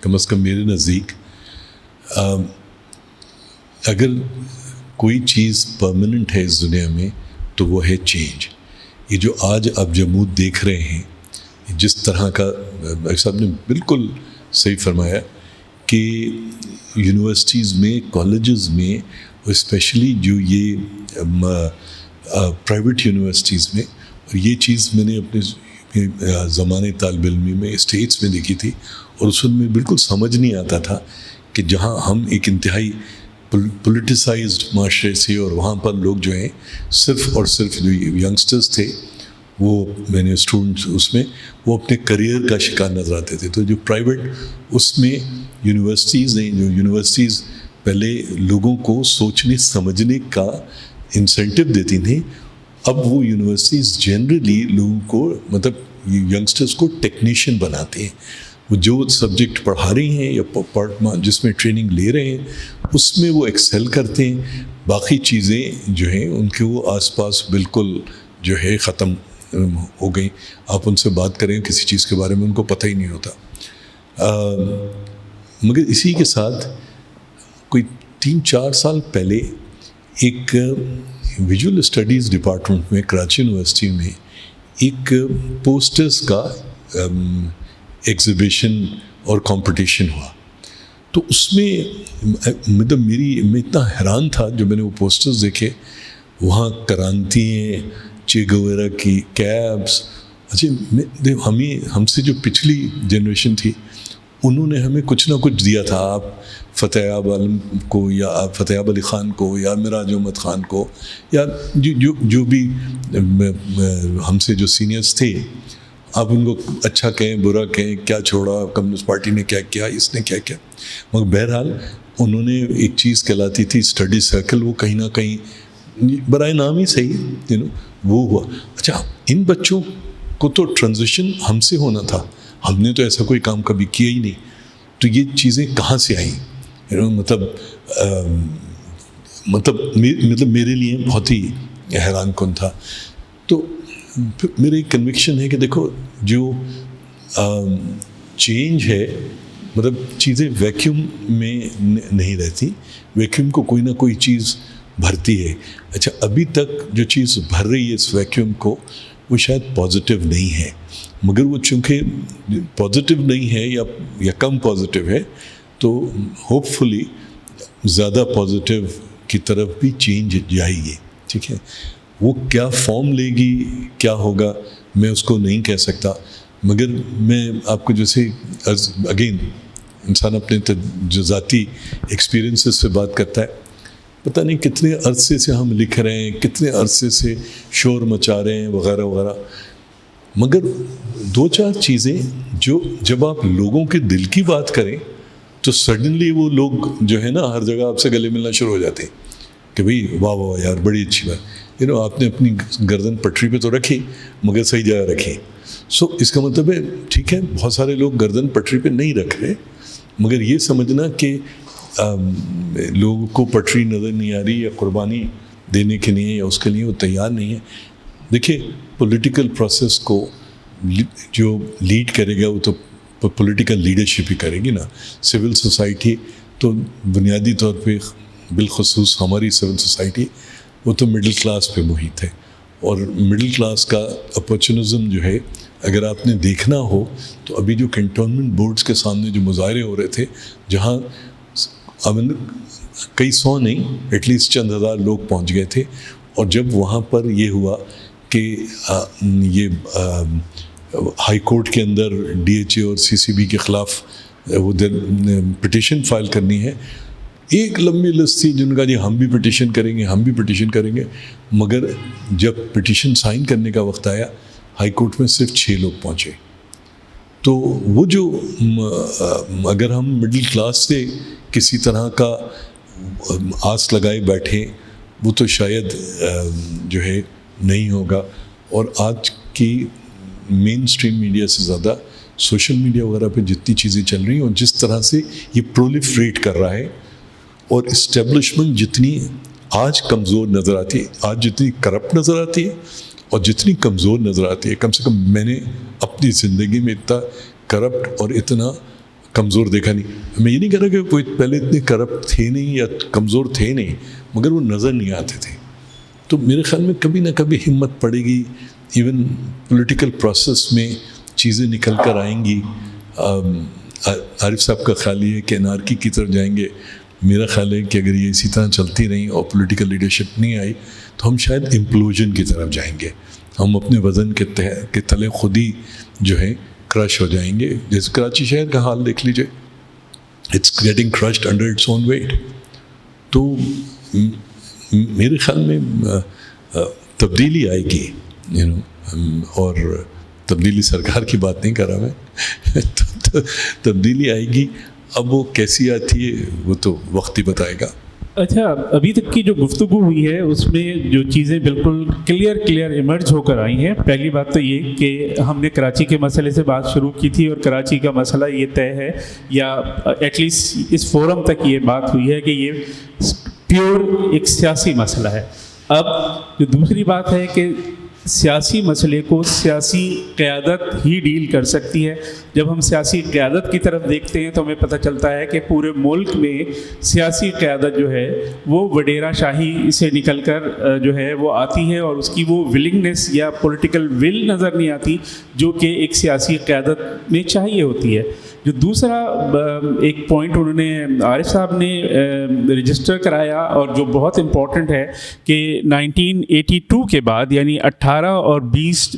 کم از کم میرے نزدیک اگر کوئی چیز پرماننٹ ہے اس دنیا میں تو وہ ہے چینج. یہ جو آج آپ جمود دیکھ رہے ہیں، جس طرح کا صاحب نے بالکل صحیح فرمایا کہ یونیورسٹیز میں، کالجز میں، اسپیشلی جو یہ پرائیویٹ یونیورسٹیز میں، اور یہ چیز میں نے اپنے زمانے طالب علمی میں اسٹیٹس میں دیکھی تھی، اور اس وقت میں بالکل سمجھ نہیں آتا تھا کہ جہاں ہم ایک انتہائی پولیٹیسائزڈ معاشرے سے، اور وہاں پر لوگ جو ہیں صرف اور صرف جو ینگسٹرز تھے، وہ میں نے اسٹوڈنٹس اس میں وہ اپنے کریئر کا شکار نظر آتے تھے. تو جو پرائیویٹ اس میں یونیورسٹیز ہیں، جو یونیورسٹیز پہلے لوگوں کو سوچنے سمجھنے کا انسینٹیو دیتی تھیں، اب وہ یونیورسٹیز جنرلی لوگوں کو، مطلب ینگسٹرز کو ٹیکنیشین بناتے ہیں. وہ جو سبجیکٹ پڑھا رہی ہیں یا جس میں ٹریننگ لے رہے ہیں اس میں وہ ایکسیل کرتے ہیں، باقی چیزیں جو ہیں ان کے وہ آس پاس بالکل جو ہے ختم ہو گئی. آپ ان سے بات کریں کسی چیز کے بارے میں ان کو پتہ ہی نہیں ہوتا. مگر اسی کے ساتھ کوئی 3-4 سال پہلے ایک ویژول اسٹڈیز ڈپارٹمنٹ میں کراچی یونیورسٹی میں ایک پوسٹرز کا ایگزیبیشن اور کمپٹیشن ہوا. تو اس میں مطلب میں اتنا حیران تھا جو میں نے وہ پوسٹرز دیکھے. وہاں کرانتیاں، چے گویرا کی کیبس. اچھا، ہم سے جو پچھلی جنریشن تھی انہوں نے ہمیں کچھ نہ کچھ دیا تھا. آپ فتح یاب عالم کو، یا آپ فتح یاب علی خان کو، یا میراج احمد خان کو، یا جو بھی ہم سے جو سینئرس تھے، آپ ان کو اچھا کہیں برا کہیں، کیا چھوڑا کمیونسٹ پارٹی نے، کیا کیا اس نے کیا کیا. مگر بہرحال انہوں نے ایک چیز کہلاتی تھی اسٹڈی سرکل، وہ کہیں نہ کہیں برائے نام ہی صحیح وہ ہوا. اچھا، ان بچوں کو تو ٹرانزیشن ہم سے ہونا تھا، ہم نے تو ایسا کوئی کام کبھی کیا ہی نہیں. تو یہ چیزیں کہاں سے آئیں؟ مطلب میرے لیے بہت ہی حیران کن تھا. تو میری کنوکشن ہے کہ دیکھو، جو چینج ہے، مطلب چیزیں ویکیوم میں نہیں رہتی، ویکیوم کو کوئی نہ کوئی چیز بھرتی ہے. اچھا، ابھی تک جو چیز بھر رہی ہے اس ویکیوم کو وہ شاید پازیٹیو نہیں ہے، مگر وہ چونکہ پازیٹیو نہیں ہے یا کم پازیٹیو ہے، تو ہوپ فلی زیادہ پازیٹیو کی طرف بھی چینج جائے گی. ٹھیک ہے، وہ کیا فارم لے گی، کیا ہوگا، میں اس کو نہیں کہہ سکتا. مگر میں آپ کو جیسے اگین انسان اپنے جو ذاتی ایکسپیرینسز سے بات کرتا ہے، پتہ نہیں کتنے عرصے سے ہم لکھ رہے ہیں، کتنے عرصے سے شور مچا رہے ہیں وغیرہ وغیرہ، مگر 2-4 چیزیں جو جب آپ لوگوں کے دل کی بات کریں تو سڈنلی وہ لوگ جو ہے نا ہر جگہ آپ سے گلے ملنا شروع ہو جاتے ہیں کہ بھئی واہ واہ یار، بڑی اچھی بات، آپ نے اپنی گردن پٹری پہ تو رکھی مگر صحیح جگہ رکھی. سو اس کا مطلب ہے ٹھیک ہے، بہت سارے لوگ گردن پٹری پہ نہیں رکھ رہے، مگر یہ سمجھنا کہ لوگوں کو پٹری نظر نہیں آ رہی یا قربانی دینے کے لیے یا اس کے لیے وہ تیار نہیں ہے. دیکھیے، پولیٹیکل پروسیس کو جو لیڈ کرے گا وہ تو پولیٹیکل لیڈرشپ ہی کرے گی نا. سول سوسائٹی تو بنیادی طور پہ، بالخصوص ہماری سول سوسائٹی، وہ تو مڈل کلاس پہ محیط ہے. اور مڈل کلاس کا اپورچونزم جو ہے، اگر آپ نے دیکھنا ہو تو ابھی جو کنٹونمنٹ بورڈز کے سامنے جو مظاہرے ہو رہے تھے، جہاں کئی سو نہیں، ایٹ لیسٹ چند ہزار لوگ پہنچ گئے تھے. اور جب وہاں پر یہ ہوا کہ یہ ہائی کورٹ کے اندر DHA اور CCB کے خلاف وہ پٹیشن فائل کرنی ہے. ایک لمبی لسٹ تھی جن کا جی ہم بھی پٹیشن کریں گے, ہم بھی پٹیشن کریں گے, مگر جب پٹیشن سائن کرنے کا وقت آیا ہائی کورٹ میں صرف 6 لوگ پہنچے. تو وہ جو اگر ہم مڈل کلاس سے کسی طرح کا آس لگائے بیٹھیں وہ تو شاید جو ہے نہیں ہوگا. اور آج کی مین اسٹریم میڈیا سے زیادہ سوشل میڈیا وغیرہ پہ جتنی چیزیں چل رہی ہیں اور جس طرح سے یہ پرولیفریٹ کر رہا ہے, اور اسٹیبلشمنٹ جتنی آج کمزور نظر آتی ہے, آج جتنی کرپٹ نظر آتی ہے اور جتنی کمزور نظر آتی ہے, کم سے کم میں نے اپنی زندگی میں اتنا کرپٹ اور اتنا کمزور دیکھا نہیں. میں یہ نہیں کہہ رہا کہ وہ پہلے اتنے کرپٹ تھے نہیں یا کمزور تھے نہیں, مگر وہ نظر نہیں آتے تھے. تو میرے خیال میں کبھی نہ کبھی ہمت پڑے گی, ایون پولیٹیکل پروسیس میں چیزیں نکل کر آئیں گی. عارف صاحب کا خیال یہ ہے کہ انارکی کی طرف جائیں گے. میرا خیال ہے کہ اگر یہ اسی طرح چلتی رہیں اور پولیٹیکل لیڈرشپ نہیں آئی تو ہم شاید امپلوژن کی طرف جائیں گے. ہم اپنے وزن کے تلے خود ہی جو ہے کرش ہو جائیں گے. جیسے کراچی شہر کا حال دیکھ لیجئے, it's getting crushed under its own weight. تو میرے خیال میں تبدیلی آئے گی, اور تبدیلی سرکار کی بات نہیں کر رہا میں, تبدیلی آئے گی. اب وہ کیسی آتی ہے وہ تو وقت ہی بتائے گا. اچھا, ابھی تک کی جو گفتگو ہوئی ہے اس میں جو چیزیں بالکل کلیئر ایمرج ہو کر آئی ہیں, پہلی بات تو یہ کہ ہم نے کراچی کے مسئلے سے بات شروع کی تھی, اور کراچی کا مسئلہ یہ طے ہے یا ایٹ لیسٹ اس فورم تک یہ بات ہوئی ہے کہ یہ پیور ایک سیاسی مسئلہ ہے. اب جو دوسری بات ہے کہ سیاسی مسئلے کو سیاسی قیادت ہی ڈیل کر سکتی ہے. جب ہم سیاسی قیادت کی طرف دیکھتے ہیں تو ہمیں پتہ چلتا ہے کہ پورے ملک میں سیاسی قیادت جو ہے وہ وڈیرا شاہی سے نکل کر جو ہے وہ آتی ہے, اور اس کی وہ ولنگنس یا پولیٹیکل ول نظر نہیں آتی جو کہ ایک سیاسی قیادت میں چاہیے ہوتی ہے. جو دوسرا ایک پوائنٹ انہوں نے عارف صاحب نے رجسٹر کرایا اور جو بہت امپورٹنٹ ہے کہ 1982 کے بعد یعنی 18 اور 20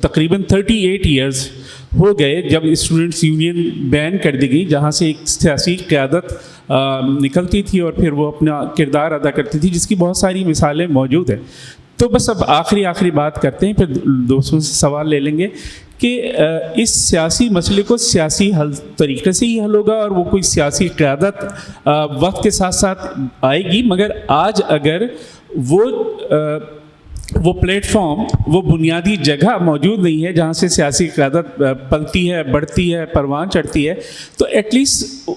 تقریباً 38 ایئرز ہو گئے جب اسٹوڈنٹس یونین بین کر دی گئی, جہاں سے ایک سیاسی قیادت نکلتی تھی اور پھر وہ اپنا کردار ادا کرتی تھی, جس کی بہت ساری مثالیں موجود ہیں. تو بس اب آخری بات کرتے ہیں, پھر دوستوں سے سوال لے لیں گے کہ اس سیاسی مسئلے کو سیاسی حل طریقے سے ہی حل ہوگا, اور وہ کوئی سیاسی قیادت وقت کے ساتھ ساتھ آئے گی, مگر آج اگر وہ پلیٹ فارم, وہ بنیادی جگہ موجود نہیں ہے جہاں سے سیاسی قیادت پلتی ہے, بڑھتی ہے, پروان چڑھتی ہے, تو ایٹ لیسٹ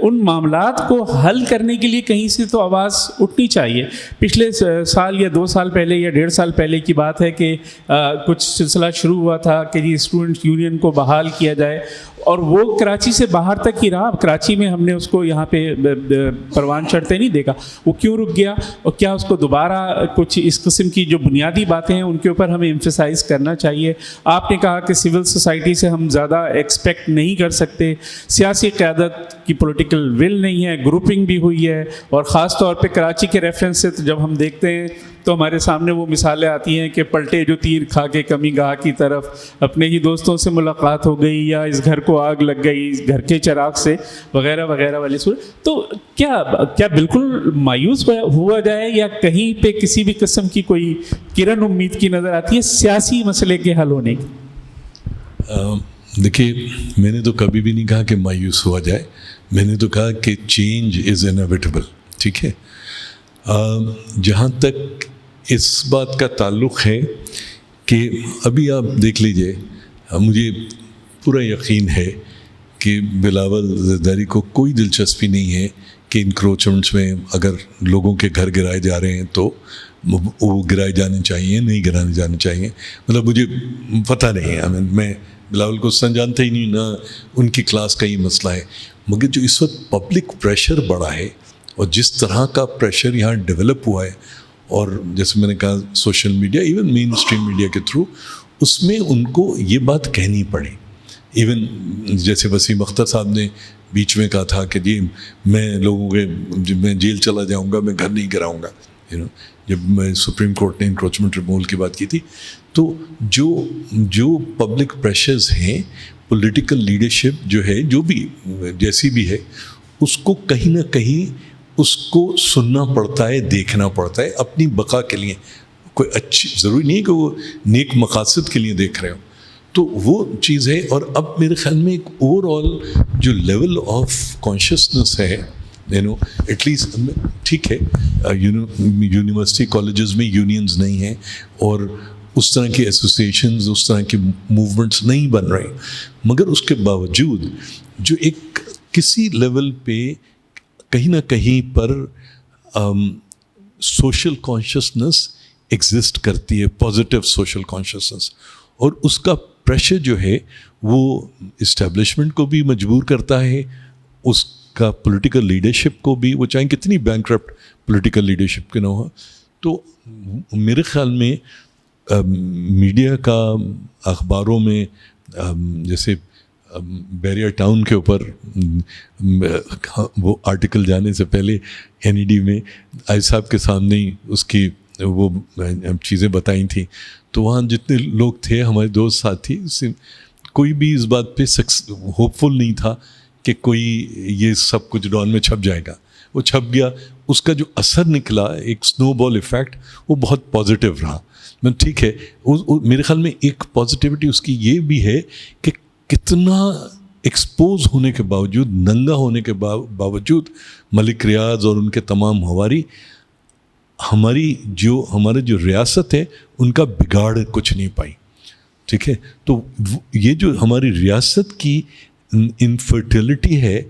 ان معاملات کو حل کرنے کے لیے کہیں سے تو آواز اٹھنی چاہیے. پچھلے سال یا 2 سال پہلے یا 1.5 سال پہلے کی بات ہے کہ کچھ سلسلہ شروع ہوا تھا کہ جی اسٹوڈنٹ یونین کو بحال کیا جائے, اور وہ کراچی سے باہر تک ہی رہا. کراچی میں ہم نے اس کو یہاں پہ پروان چڑھتے نہیں دیکھا. وہ کیوں رک گیا, اور کیا اس کو دوبارہ کچھ اس قسم کی جو بنیادی باتیں ہیں ان کے اوپر ہمیں ایمفسائز کرنا چاہیے. آپ نے کہا کہ سول سوسائٹی سے ہم زیادہ ایکسپیکٹ نہیں کر سکتے, سیاسی قیادت کی پولیٹیکل ول نہیں ہے, گروپنگ بھی ہوئی ہے, اور خاص طور پہ کراچی کے ریفرنس سے جب ہم دیکھتے ہیں تو ہمارے سامنے وہ مثالیں آتی ہیں کہ پلٹے جو تیر کھا کے کمی گاہ کی طرف, اپنے ہی دوستوں سے ملاقات ہو گئی, یا اس گھر کو آگ لگ گئی گھر کے چراغ سے, وغیرہ وغیرہ والی صورت. تو کیا بالکل مایوس ہوا جائے, یا کہیں پہ کسی بھی قسم کی کوئی کرن امید کی نظر آتی ہے سیاسی مسئلے کے حل ہونے کی؟ دیکھیے, میں نے تو کبھی بھی نہیں کہا کہ مایوس ہوا جائے, میں نے تو کہا کہ چینج از انیویٹیبل. ٹھیک ہے, جہاں تک اس بات کا تعلق ہے کہ ابھی آپ دیکھ لیجئے, مجھے پورا یقین ہے کہ بلاول زرداری کو کوئی دلچسپی نہیں ہے کہ انکروچمنٹس میں اگر لوگوں کے گھر گرائے جا رہے ہیں تو وہ گرائے جانے چاہیے, نہیں گرانے جانے چاہیے. مطلب مجھے پتہ نہیں ہے, میں بلاول کو جانتا ہی نہیں, نہ ان کی کلاس کا یہ مسئلہ ہے. مگر جو اس وقت پبلک پریشر بڑھا ہے اور جس طرح کا پریشر یہاں ڈیولپ ہوا ہے, اور جیسے میں نے کہا سوشل میڈیا, ایون مین اسٹریم میڈیا کے تھرو, اس میں ان کو یہ بات کہنی پڑی. ایون جیسے وسیم اختر صاحب نے بیچ میں کہا تھا کہ جی میں لوگوں کے میں جیل چلا جاؤں گا, میں گھر نہیں گراؤں گا. جب میں سپریم کورٹ نے انکروچمنٹ ریموول کی بات کی تھی، تو جو پبلک پریشرز ہیں، پولیٹیکل لیڈرشپ جو ہے، جو بھی جیسی بھی ہے، اس کو کہیں نہ کہیں اس کو سننا پڑتا ہے، دیکھنا پڑتا ہے اپنی بقا کے لیے. کوئی اچھی ضروری نہیں ہے کہ وہ نیک مقاصد کے لیے دیکھ رہے ہو، تو وہ چیز ہے. اور اب میرے خیال میں ایک اوور آل جو لیول آف کانشیسنس ہے، ایٹ لیسٹ ٹھیک ہے یونیورسٹی کالجز میں یونینز نہیں ہیں اور اس طرح کی ایسوسیشنز، اس طرح کی موومنٹس نہیں بن رہے، مگر اس کے باوجود جو ایک کسی لیول پہ کہیں نہ کہیں پر سوشل کانشیسنس ایگزسٹ کرتی ہے، پازیٹیو سوشل کانشیسنس، اور اس کا پریشر جو ہے وہ اسٹیبلشمنٹ کو بھی مجبور کرتا ہے، اس کا پولیٹیکل لیڈرشپ کو بھی، وہ چاہیں کتنی بینکرپٹ پولیٹیکل لیڈرشپ کے نہ ہو. تو میرے خیال میں میڈیا کا، اخباروں میں، جیسے بیریا ٹاؤن کے اوپر وہ آرٹیکل جانے سے پہلے NED میں آئی صاحب کے سامنے ہی اس کی وہ چیزیں بتائی تھیں، تو وہاں جتنے لوگ تھے ہمارے دوست ساتھی، کوئی بھی اس بات پہ ہوپ فل نہیں تھا کہ کوئی یہ سب کچھ ڈان میں چھپ جائے گا. وہ چھپ گیا، اس کا جو اثر نکلا، ایک سنو بال ایفیکٹ، وہ بہت پازیٹیو رہا. ٹھیک ہے، میرے خیال میں ایک پازیٹیوٹی اس کی یہ بھی ہے کہ کتنا ایکسپوز ہونے کے باوجود، ننگا ہونے کے باوجود ملک ریاض اور ان کے تمام ہواری ہمارے جو ریاست ہے ان کا بگاڑ کچھ نہیں پائی. ٹھیک ہے، تو یہ جو ہماری ریاست کی انفرٹیلٹی ہے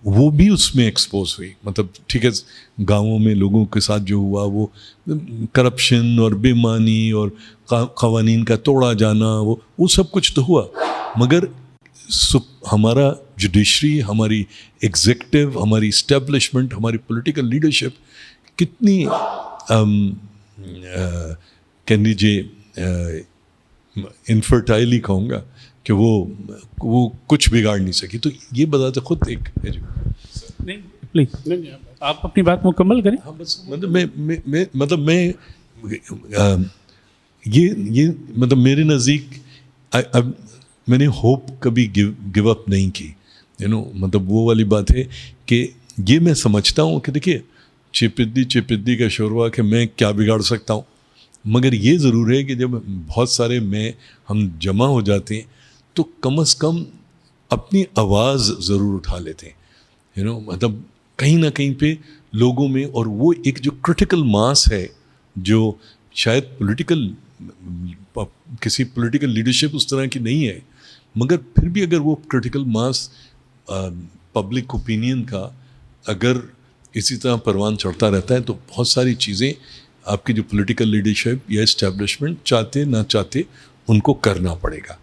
وہ بھی اس میں ایکسپوز ہوئی. مطلب ٹھیک ہے، گاؤں میں لوگوں کے ساتھ جو ہوا وہ کرپشن اور بے ایمانی اور قوانین کا توڑا جانا، وہ سب کچھ تو ہوا، مگر ہمارا جوڈیشری، ہماری ایگزیکٹو، ہماری اسٹیبلشمنٹ، ہماری پولیٹیکل لیڈرشپ کتنی کہہ لیجیے انفرٹائل ہی کہوں گا کہ وہ کچھ بگاڑ نہیں سکی. تو یہ بذات خود ایک ہے. نہیں پلیز آپ اپنی بات مکمل کریں. ہاں بس مطلب میں یہ مطلب میرے نزدیک اب میں نے ہوپ کبھی گیو اپ نہیں کی. مطلب وہ والی بات ہے کہ یہ میں سمجھتا ہوں کہ دیکھیے چپدی کا شوروا کہ میں کیا بگاڑ سکتا ہوں، مگر یہ ضرور ہے کہ جب بہت سارے ہم جمع ہو جاتے ہیں تو کم از کم اپنی آواز ضرور اٹھا لیتے ہیں. مطلب کہیں نہ کہیں پہ لوگوں میں، اور وہ ایک جو کرٹیکل ماس ہے جو شاید کسی پولیٹیکل لیڈرشپ اس طرح کی نہیں ہے، مگر پھر بھی اگر وہ کرٹیکل ماس پبلک اوپینین کا اگر اسی طرح پروان چڑھتا رہتا ہے تو بہت ساری چیزیں آپ کی جو پولیٹیکل لیڈرشپ یا اسٹیبلشمنٹ چاہتے نہ چاہتے ان کو کرنا پڑے گا.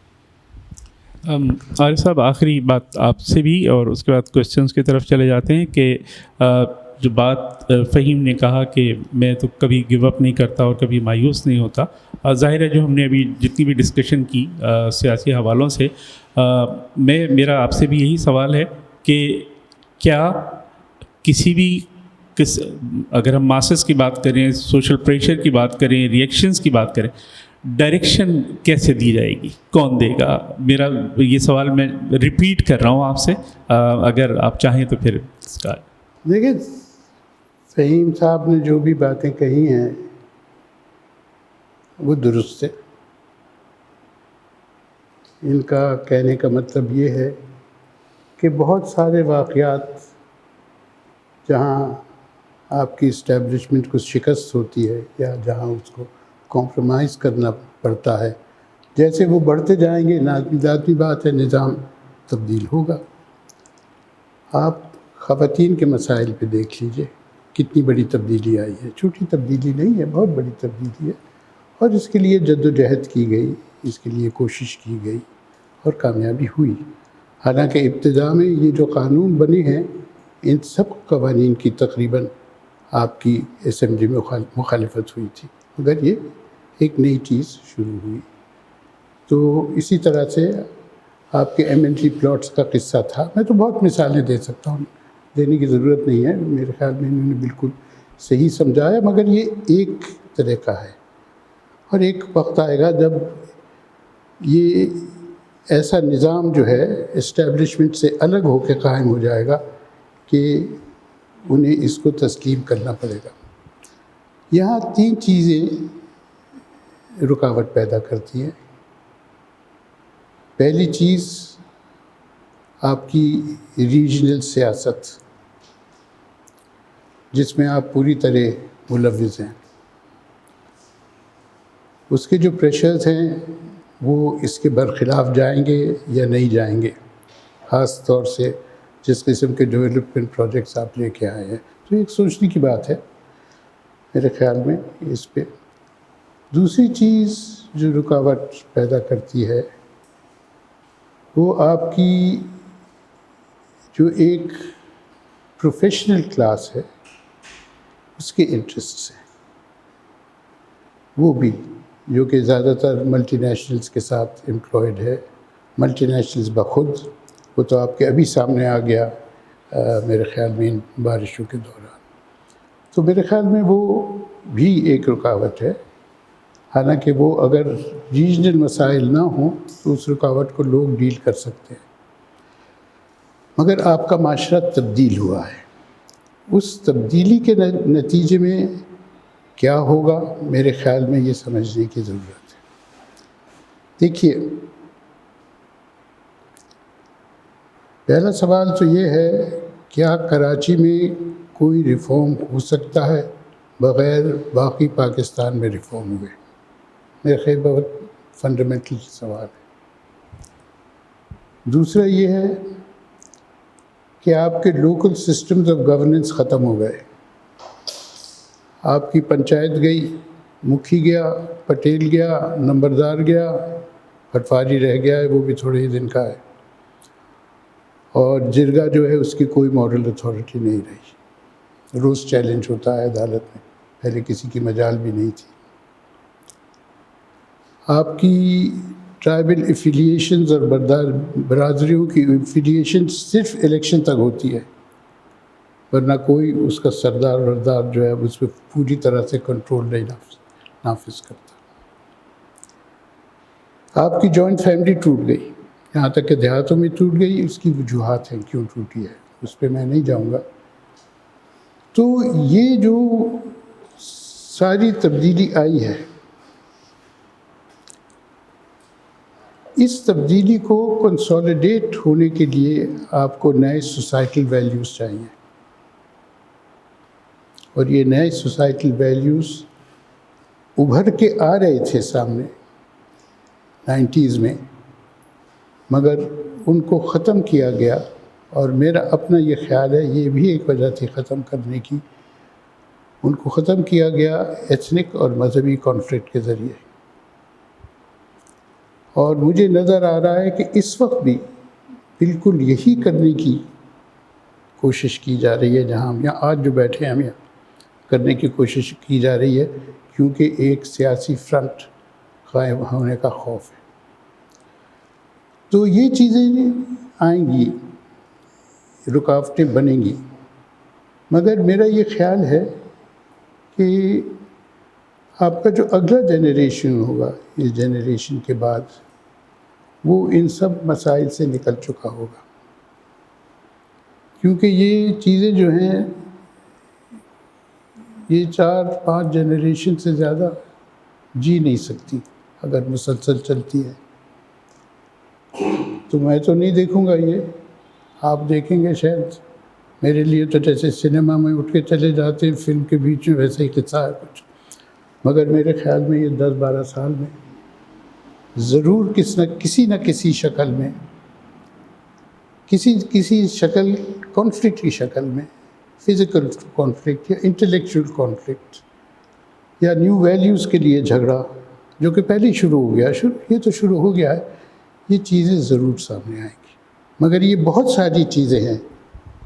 عارف صاحب، آخری بات آپ سے بھی اور اس کے بعد کوشچنس کی طرف چلے جاتے ہیں کہ جو بات فہیم نے کہا کہ میں تو کبھی گیو اپ نہیں کرتا اور کبھی مایوس نہیں ہوتا، ظاہر ہے جو ہم نے ابھی جتنی بھی ڈسکشن کی سیاسی حوالوں سے، میرا آپ سے بھی یہی سوال ہے کہ کیا کسی بھی اگر ہم ماسز کی بات کریں، سوشل پریشر کی بات کریں، ریئیکشنز کی بات کریں، ڈائریکشن کیسے دی جائے گی، کون دے گا؟ میرا یہ سوال میں ریپیٹ کر رہا ہوں آپ سے، اگر آپ چاہیں تو پھر اس کا. دیکھیں، فہیم صاحب نے جو بھی باتیں کہی ہیں وہ درست ہے. ان کا کہنے کا مطلب یہ ہے کہ بہت سارے واقعات جہاں آپ کی اسٹیبلشمنٹ کو شکست ہوتی ہے یا جہاں اس کو کمپرومائز کرنا پڑتا ہے، جیسے وہ بڑھتے جائیں گے، لازمی بات ہے نظام تبدیل ہوگا. آپ خواتین کے مسائل پہ دیکھ لیجئے کتنی بڑی تبدیلی آئی ہے. چھوٹی تبدیلی نہیں ہے، بہت بڑی تبدیلی ہے، اور اس کے لیے جد و جہد کی گئی، اس کے لیے کوشش کی گئی اور کامیابی ہوئی. حالانکہ ابتدا میں یہ جو قانون بنے ہیں ان سب قوانین کی تقریباً آپ کی اسمبلی میں مخالفت ہوئی تھی، مگر یہ ایک نئی چیز شروع ہوئی. تو اسی طرح سے آپ کے MNC پلاٹس کا قصہ تھا. میں تو بہت مثالیں دے سکتا ہوں، دینے کی ضرورت نہیں ہے. میرے خیال میں انہوں نے بالکل صحیح سمجھایا، مگر یہ ایک طریقہ ہے، اور ایک وقت آئے گا جب یہ ایسا نظام جو ہے اسٹیبلشمنٹ سے الگ ہو کے قائم ہو جائے گا کہ انہیں اس کو تسلیم کرنا پڑے گا۔ یہاں 3 چیزیں رکاوٹ پیدا کرتی ہیں۔ پہلی چیز آپ کی ریجنل سیاست، جس میں آپ پوری طرح ملوث ہیں۔ اس کے جو پریشرز ہیں وہ اس کے برخلاف جائیں گے یا نہیں جائیں گے، خاص طور سے جس قسم کے ڈیولپمنٹ پروجیکٹس آپ لے کے آئے ہیں۔ تو ایک سوچنے کی بات ہے میرے خیال میں اس پہ۔ دوسری چیز جو رکاوٹ پیدا کرتی ہے وہ آپ کی جو ایک پروفیشنل کلاس ہے اس کے انٹرسٹس ہیں، وہ بھی جو کہ زیادہ تر ملٹی نیشنلز کے ساتھ امپلائڈ ہے۔ ملٹی نیشنلز بخود، وہ تو آپ کے ابھی سامنے آ گیا میرے خیال میں ان بارشوں کے دوران۔ تو میرے خیال میں وہ بھی ایک رکاوٹ ہے، حالانکہ وہ اگر ریجنل مسائل نہ ہوں تو اس رکاوٹ کو لوگ ڈیل کر سکتے ہیں، مگر آپ کا معاشرہ تبدیل ہوا ہے۔ اس تبدیلی کے نتیجے میں کیا ہوگا، میرے خیال میں یہ سمجھنے کی ضرورت ہے۔ دیکھیے، پہلا سوال تو یہ ہے، کیا کراچی میں کوئی ریفارم ہو سکتا ہے بغیر باقی پاکستان میں ریفارم ہوئے؟ میرے خیال بہت فنڈامنٹل سوال ہے۔ دوسرا یہ ہے کہ آپ کے لوکل سسٹمز آف گورننس ختم ہو گئے۔ آپ کی پنچایت گئی، مکھی گیا، پٹیل گیا، نمبردار گیا، پٹواری رہ گیا ہے، وہ بھی تھوڑے ہی دن کا ہے، اور جرگہ جو ہے اس کی کوئی ماڈل اتھارٹی نہیں رہی۔ روز چیلنج ہوتا ہے عدالت میں، پہلے کسی کی مجال بھی نہیں تھی۔ آپ کی ٹرائبل ایفیلیشنز اور برادریوں کی ایفیلیشن صرف الیکشن تک ہوتی ہے، ورنہ کوئی اس کا سردار وردار جو ہے اس پہ پوری طرح سے کنٹرول نہیں نافذ کرتا۔ آپ کی جوائنٹ فیملی ٹوٹ گئی، یہاں تک کہ دیہاتوں میں ٹوٹ گئی۔ اس کی وجوہات ہیں کیوں ٹوٹی ہے، اس پہ میں نہیں جاؤں گا۔ تو یہ جو ساری تبدیلی آئی ہے، اس تبدیلی کو کنسولیڈیٹ ہونے کے لیے آپ کو نئے سوسائٹل ویلیوز چاہیے، اور یہ نئے سوسائٹل ویلیوز ابھر کے آ رہے تھے سامنے 90s میں، مگر ان کو ختم کیا گیا، اور میرا اپنا یہ خیال ہے یہ بھی ایک وجہ تھی ختم کرنے کی۔ ان کو ختم کیا گیا ایتھنک اور مذہبی کانفلکٹ کے ذریعے، اور مجھے نظر آ رہا ہے کہ اس وقت بھی بالکل یہی کرنے کی کوشش کی جا رہی ہے، جہاں ہم یہاں آج جو بیٹھے ہیں ہم یہاں کرنے کی کوشش کی جا رہی ہے، کیونکہ ایک سیاسی فرنٹ قائم ہونے کا خوف ہے۔ تو یہ چیزیں آئیں گی، رکاوٹیں بنیں گی، مگر میرا یہ خیال ہے کہ آپ کا جو اگلا جنریشن ہوگا، اس جنریشن کے بعد، وہ ان سب مسائل سے نکل چکا ہوگا، کیونکہ یہ چیزیں جو ہیں یہ 4-5 جنریشن سے زیادہ جی نہیں سکتی اگر مسلسل چلتی ہے۔ تو میں تو نہیں دیکھوں گا، یہ آپ دیکھیں گے شاید۔ میرے لیے تو جیسے سنیما میں اٹھ کے چلے جاتے ہیں فلم کے بیچ میں، ویسے ہی قصہ ہے کچھ، مگر میرے خیال میں یہ 10-12 سال میں ضرور کسی نہ کسی شکل میں، کسی شکل، کانفلکٹ کی شکل میں، فزیکل کانفلکٹ یا انٹلیکچوئل کانفلکٹ یا نیو ویلیوز کے لیے جھگڑا، جو کہ پہلے ہی شروع ہو گیا، یہ تو شروع ہو گیا ہے، یہ چیزیں ضرور سامنے آئیں گی۔ مگر یہ بہت ساری چیزیں ہیں،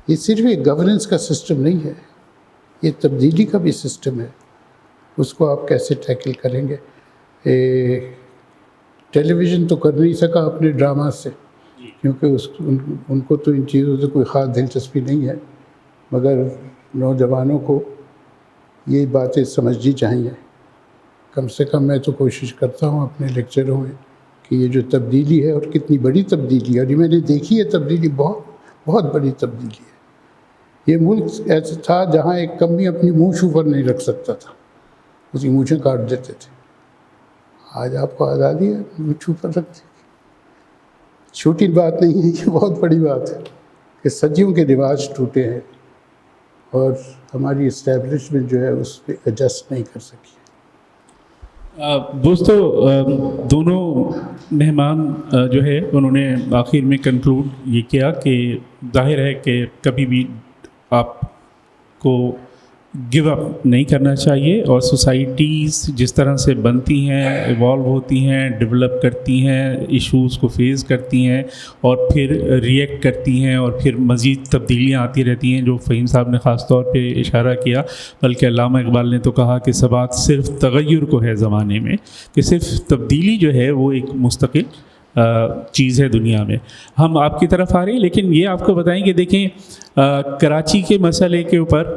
یہ صرف ایک گورننس کا سسٹم نہیں ہے، یہ تبدیلی کا بھی سسٹم ہے۔ اس کو آپ کیسے ٹیکل کریں گے؟ ٹیلی ویژن تو کر نہیں سکا اپنے ڈرامہ سے، کیونکہ ان کو تو ان چیزوں سے کوئی خاص دلچسپی نہیں ہے، مگر نوجوانوں کو یہ باتیں سمجھنی چاہیے. کم سے کم میں تو کوشش کرتا ہوں اپنے لیکچروں میں کہ یہ جو تبدیلی ہے اور کتنی بڑی تبدیلی ہے, اور یہ میں نے دیکھی ہے تبدیلی, بہت بڑی تبدیلی ہے. یہ ملک ایسا تھا جہاں ایک کمی اپنی مونچھ اوپر نہیں رکھ سکتا تھا, اس کی مونچھیں کاٹ دیتے تھے. آج آپ کو آزادی ہے مونچھ اوپر رکھتے. چھوٹی بات نہیں ہے, یہ بہت بڑی بات ہے کہ صدیوں کے رواج ٹوٹے ہیں اور ہماری اسٹیبلشمنٹ جو ہے اس پہ ایڈجسٹ نہیں کر سکی. دوستو, دونوں مہمان جو ہے انہوں نے آخر میں کنکلوڈ یہ کیا کہ ظاہر ہے کہ کبھی بھی آپ کو گو اپ نہیں کرنا چاہیے, اور سوسائٹیز جس طرح سے بنتی ہیں, ایوالو ہوتی ہیں, ڈیولپ کرتی ہیں, ایشوز کو فیس کرتی ہیں اور پھر ریئیکٹ کرتی ہیں, اور پھر مزید تبدیلیاں آتی رہتی ہیں, جو فہیم صاحب نے خاص طور پہ اشارہ کیا. بلکہ علامہ اقبال نے تو کہا کہ ثبات صرف تغیر کو ہے زمانے میں, کہ صرف تبدیلی جو ہے وہ ایک مستقل چیز ہے دنیا میں. ہم آپ کی طرف آ رہے ہیں, لیکن یہ آپ کو بتائیں کہ دیکھیں کراچی کے مسئلے کے اوپر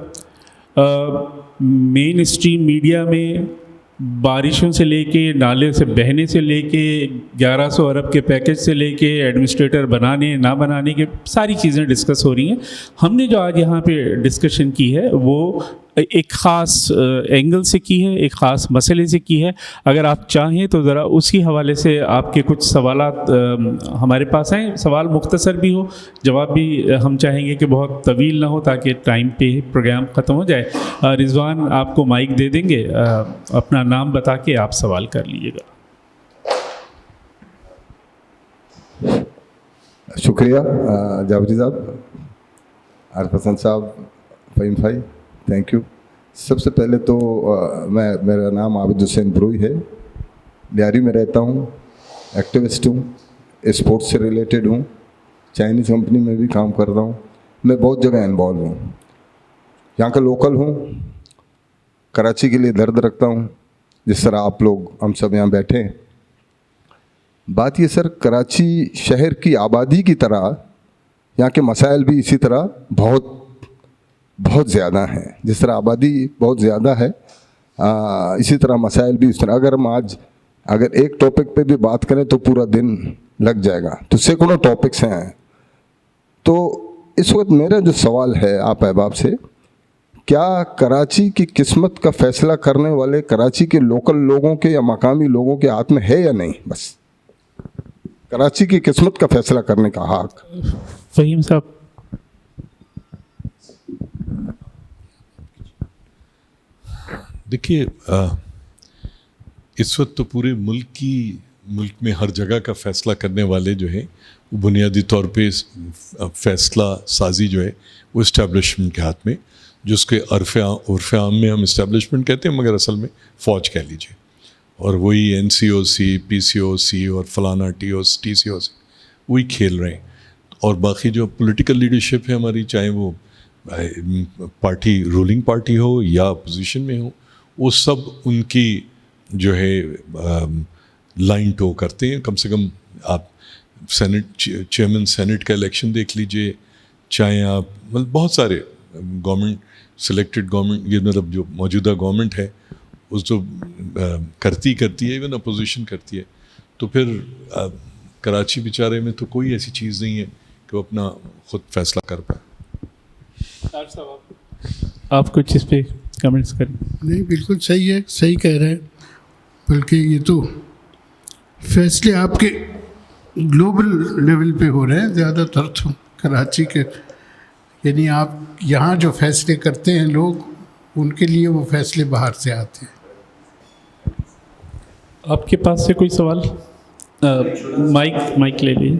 مین اسٹریم میڈیا میں بارشوں سے لے کے, نالے سے بہنے سے لے کے, 1100 ارب کے پیکج سے لے کے ایڈمنسٹریٹر بنانے نہ بنانے کے ساری چیزیں ڈسکس ہو رہی ہیں. ہم نے جو آج یہاں پہ ڈسکشن کی ہے وہ ایک خاص اینگل سے کی ہے, ایک خاص مسئلے سے کی ہے. اگر آپ چاہیں تو ذرا اسی حوالے سے آپ کے کچھ سوالات ہمارے پاس ہیں. سوال مختصر بھی ہو, جواب بھی ہم چاہیں گے کہ بہت طویل نہ ہو تاکہ ٹائم پہ پروگرام ختم ہو جائے. رضوان آپ کو مائک دے دیں گے, اپنا نام بتا کے آپ سوال کر لیجیے گا. شکریہ جاوید صاحب, عارف حسن صاحب, فہیم بھائی, تھینک یو. سب سے پہلے تو میرا نام عابد حسین بروئی ہے, لیاری میں رہتا ہوں, ایکٹیوسٹ ہوں, اسپورٹس سے ریلیٹڈ ہوں, چائنیز کمپنی میں بھی کام کر رہا ہوں. میں بہت جگہ انوالو ہوں. یہاں کا لوکل ہوں, کراچی کے لیے درد رکھتا ہوں جس طرح آپ لوگ ہم سب یہاں بیٹھے. بات یہ سر, کراچی شہر کی آبادی کی طرح یہاں کے مسائل بھی اسی طرح بہت زیادہ ہیں. جس طرح آبادی بہت زیادہ ہے اسی طرح مسائل بھی اس طرح. اگر ایک ٹاپک پہ بھی بات کریں تو پورا دن لگ جائے گا, تو سینکڑوں ٹاپکس ہیں. تو اس وقت میرا جو سوال ہے آپ احباب سے, کیا کراچی کی قسمت کا فیصلہ کرنے والے کراچی کے لوکل لوگوں کے یا مقامی لوگوں کے ہاتھ میں ہے یا نہیں؟ بس کراچی کی قسمت کا فیصلہ کرنے کا حق. فہیم صاحب. دیکھیے, اس وقت تو پورے ملک میں ہر جگہ کا فیصلہ کرنے والے جو ہیں وہ بنیادی طور پہ فیصلہ سازی جو ہے وہ اسٹیبلشمنٹ کے ہاتھ میں, جس کے عرف عام میں ہم اسٹیبلشمنٹ کہتے ہیں, مگر اصل میں فوج کہہ لیجیے. اور وہی NCOC, PCOC اور فلانا TCOC وہی کھیل رہے ہیں. اور باقی جو پولیٹیکل لیڈرشپ ہے ہماری, چاہے وہ پارٹی رولنگ پارٹی ہو یا اپوزیشن میں ہو, وہ سب ان کی جو ہے لائن ٹو کرتے ہیں. کم سے کم آپ چیئرمین سینٹ کا الیکشن دیکھ لیجئے, چاہے آپ مطلب بہت سارے گورنمنٹ سلیکٹڈ گورنمنٹ, یہ مطلب جو موجودہ گورنمنٹ ہے اس جو کرتی ہے, ایون اپوزیشن کرتی ہے. تو پھر کراچی بیچارے میں تو کوئی ایسی چیز نہیں ہے کہ وہ اپنا خود فیصلہ کر پائے. آپ کچھ اس پہ کمنٹس کریں؟ نہیں, بالکل صحیح ہے, صحیح کہہ رہے ہیں. بلکہ یہ تو فیصلے آپ کے گلوبل لیول پہ ہو رہے ہیں زیادہ تر تو کراچی کے, یعنی آپ یہاں جو فیصلے کرتے ہیں لوگ, ان کے لیے وہ فیصلے باہر سے آتے ہیں. آپ کے پاس سے کوئی سوال؟ مائک لے لیجیے.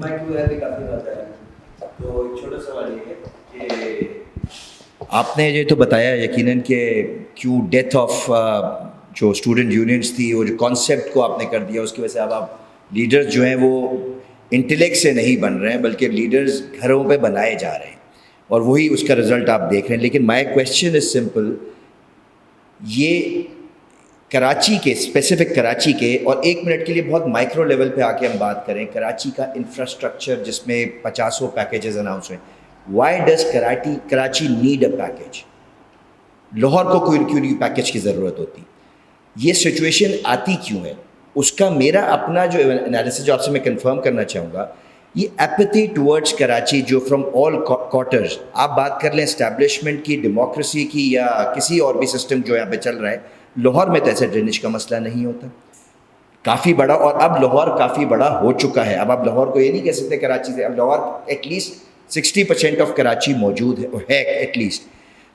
تو ایک چھوٹا سوال یہ ہے کہ آپ نے یہ تو بتایا یقیناً کہ کیوں ڈیتھ آف جو اسٹوڈنٹ یونینس تھی, وہ جو کانسیپٹ کو آپ نے کر دیا, اس کی وجہ سے اب آپ لیڈرز جو ہیں وہ انٹلیکٹ سے نہیں بن رہے ہیں بلکہ لیڈرز گھروں پہ بنائے جا رہے ہیں, اور وہی اس کا رزلٹ آپ دیکھ رہے ہیں. لیکن مائی کویسچن از سمپل, یہ کراچی کے اسپیسیفک کراچی کے, اور 1 منٹ کے لیے بہت مائکرو لیول پہ آ کے ہم بات کریں کراچی کا انفراسٹرکچر جس میں 50 پیکیجز اناؤنس ہوئے. Why does Karachi need a package? Lahore کو کیوں نہیں پیکیج کی ضرورت ہوتی؟ یہ سچویشن آتی کیوں ہے؟ اس کا میرا اپنا جو انالیسس جو آپ سے میں کنفرم کرنا چاہوں گا، یہ ایپتھی ٹورڈز کراچی جو فرام آل کوارٹرز، آپ بات کر لیں اسٹیبلشمنٹ کی، ڈیموکریسی کی، یا کسی اور بھی سسٹم جو یہاں پہ چل رہا ہے، لاہور میں تو ایسے ڈرینیج کا مسئلہ نہیں ہوتا کافی بڑا، اور اب لاہور کافی بڑا ہو چکا ہے. اب آپ لاہور کو یہ نہیں کہہ سکتے کراچی سے، اب Lahore at least 60% of Karachi موجود ہے ایٹ لیسٹ.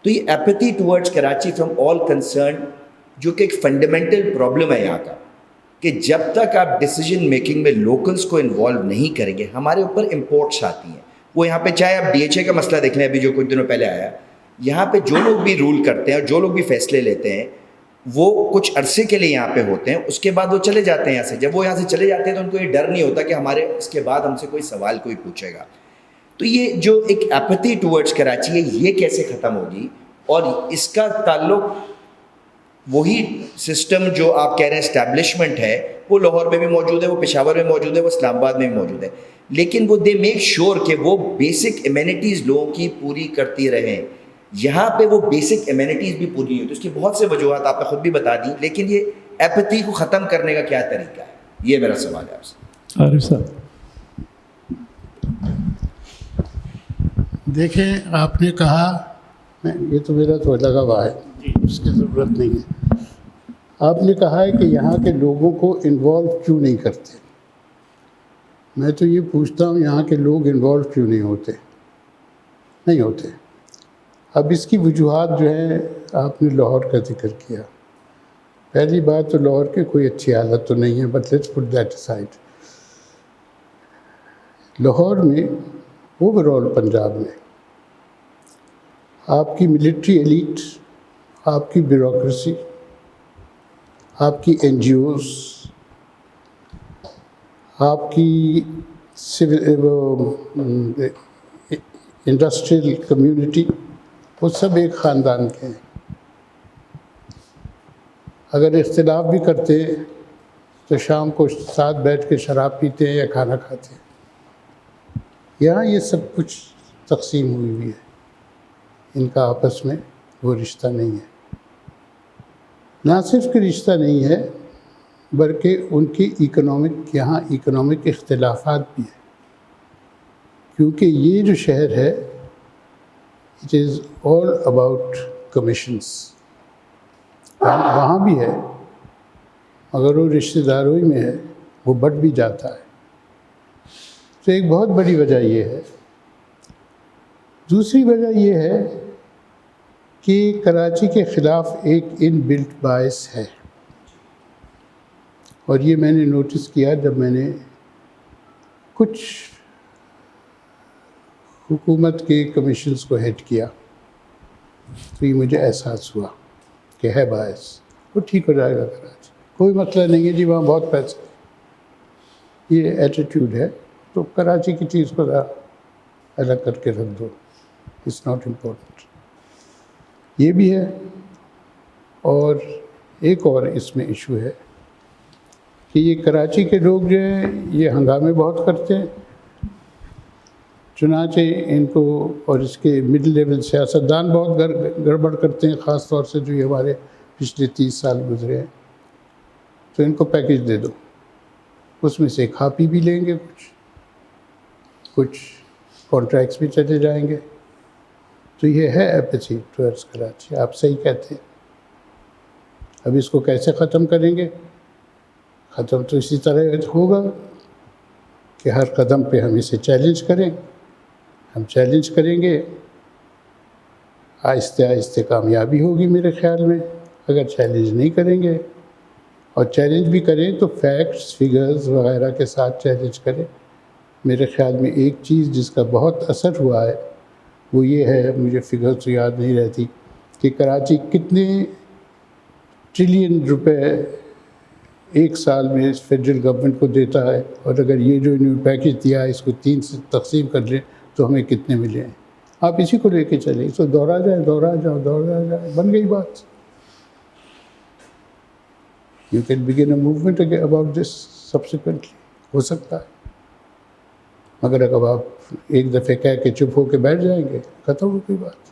تو یہ apathy towards Karachi from all concern جو کہ ایک فنڈامنٹل پرابلم ہے یہاں کا، کہ جب تک آپ ڈیسیجن میکنگ میں لوکلز کو انوالو نہیں کریں گے، ہمارے اوپر امپورٹس آتی ہیں. وہ یہاں پہ چاہے آپ DHA کا مسئلہ دیکھ لیں، ابھی جو کچھ دنوں پہلے آیا، یہاں پہ جو لوگ بھی رول کرتے ہیں اور جو لوگ بھی فیصلے لیتے ہیں وہ کچھ عرصے کے لیے یہاں پہ ہوتے ہیں، اس کے بعد وہ چلے جاتے ہیں یہاں سے. جب وہ یہاں سے چلے جاتے ہیں تو ان کو یہ ڈر نہیں ہوتا کہ ہمارے اس کے بعد ہم سے کوئی سوال کوئی پوچھے گا. تو یہ جو ایک ایپتھی ٹورڈز کراچی ہے، یہ کیسے ختم ہوگی؟ اور اس کا تعلق وہی سسٹم جو آپ کہہ رہے ہیں اسٹیبلشمنٹ ہے، وہ لاہور میں بھی موجود ہے، وہ پشاور میں موجود ہے، وہ اسلام آباد میں بھی موجود ہے، لیکن وہ دے میک شور کہ وہ بیسک ایمینٹیز لوگوں کی پوری کرتی رہیں. یہاں پہ وہ بیسک ایمینٹیز بھی پوری نہیں ہوتی. اس کی بہت سے وجوہات آپ نے خود بھی بتا دی، لیکن یہ ایپتھی کو ختم کرنے کا کیا طریقہ ہے؟ یہ میرا سوال ہے آپ سے. عارف صاحب. دیکھیں، آپ نے کہا، یہ تو میرا تو لگا ہوا ہے، اس کی ضرورت نہیں ہے. آپ نے کہا ہے کہ یہاں کے لوگوں کو انوالو کیوں نہیں کرتے. میں تو یہ پوچھتا ہوں، یہاں کے لوگ انوالو کیوں نہیں ہوتے؟ اب اس کی وجوہات جو ہیں، آپ نے لاہور کا ذکر کیا. پہلی بات تو لاہور کی کوئی اچھی حالت تو نہیں ہے، but let's put that aside. Lahore میں اوور آل پنجاب میں آپ کی ملٹری ایلیٹ، آپ کی بیوروکریسی، آپ کی NGOs، آپ کی انڈسٹریل کمیونٹی، وہ سب ایک خاندان کے ہیں. اگر اختلاف بھی کرتے ہیں تو شام کو ساتھ بیٹھ کے شراب پیتے ہیں یا کھانا کھاتے ہیں. یہاں یہ سب کچھ تقسیم ہوئی ہے، ان کا آپس میں وہ رشتہ نہیں ہے. نہ صرف کہ رشتہ نہیں ہے، بلکہ ان کی یہاں اکنامک اختلافات بھی ہیں. کیونکہ یہ جو شہر ہے، it is all about commissions. وہاں بھی ہے، مگر وہ رشتہ داروئی میں ہے، وہ بڑھ بھی جاتا ہے. تو ایک بہت بڑی وجہ یہ ہے. دوسری وجہ یہ ہے کہ کراچی کے خلاف ایک ان بلٹ باعث ہے، اور یہ میں نے نوٹس کیا جب میں نے کچھ حکومت کے کمیشنز کو ہیڈ کیا، تو یہ مجھے احساس ہوا کہ ہے باعث. وہ ٹھیک ہو جائے گا کراچی، کوئی مسئلہ نہیں ہے جی، وہاں بہت پیسے. یہ ایٹیٹیوڈ ہے. تو کراچی کی چیز کو الگ کر کے رکھ دو، اٹس ناٹ امپورٹنٹ. یہ بھی ہے. اور ایک اور اس میں ایشو ہے کہ یہ کراچی کے لوگ جو ہیں، یہ ہنگامے بہت کرتے ہیں. چنانچہ ان کو، اور اس کے مڈل لیول سیاستدان بہت گڑبڑ کرتے ہیں، خاص طور سے جو یہ ہمارے پچھلے 30 سال گزرے ہیں. تو ان کو پیکیج دے دو، اس میں سے کھا پی بھی لیں گے، کچھ کانٹریکٹس بھی چلے جائیں گے. تو یہ ہے ایپتھی ٹورڈز کراچی. آپ صحیح کہتے ہیں. اب اس کو کیسے ختم کریں گے؟ ختم تو اسی طرح ہوگا کہ ہر قدم پہ ہم اسے چیلنج کریں. ہم چیلنج کریں گے، آہستہ آہستہ کامیابی ہوگی میرے خیال میں. اگر چیلنج نہیں کریں گے، اور چیلنج بھی کریں تو فیکٹس، فگرز وغیرہ کے ساتھ چیلنج کریں. میرے خیال میں ایک چیز جس کا بہت اثر ہوا ہے وہ یہ ہے، مجھے فگرز تو یاد نہیں رہتی، کہ کراچی کتنے ٹریلین روپے ایک سال میں فیڈرل گورنمنٹ کو دیتا ہے، اور اگر یہ جو انہوں نے پیکیج دیا ہے اس کو 3 سے تقسیم کر لیں تو ہمیں کتنے ملے ہیں. آپ اسی کو لے کے چلیں، اس کو دوہرا جائے، بن گئی بات. You can begin a movement about this subsequently. ہو سکتا ہے. مگر اگر آپ ایک دفعہ کہہ کے چپ ہو کے بیٹھ جائیں گے، ختم ہو گئی بات.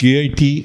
KIT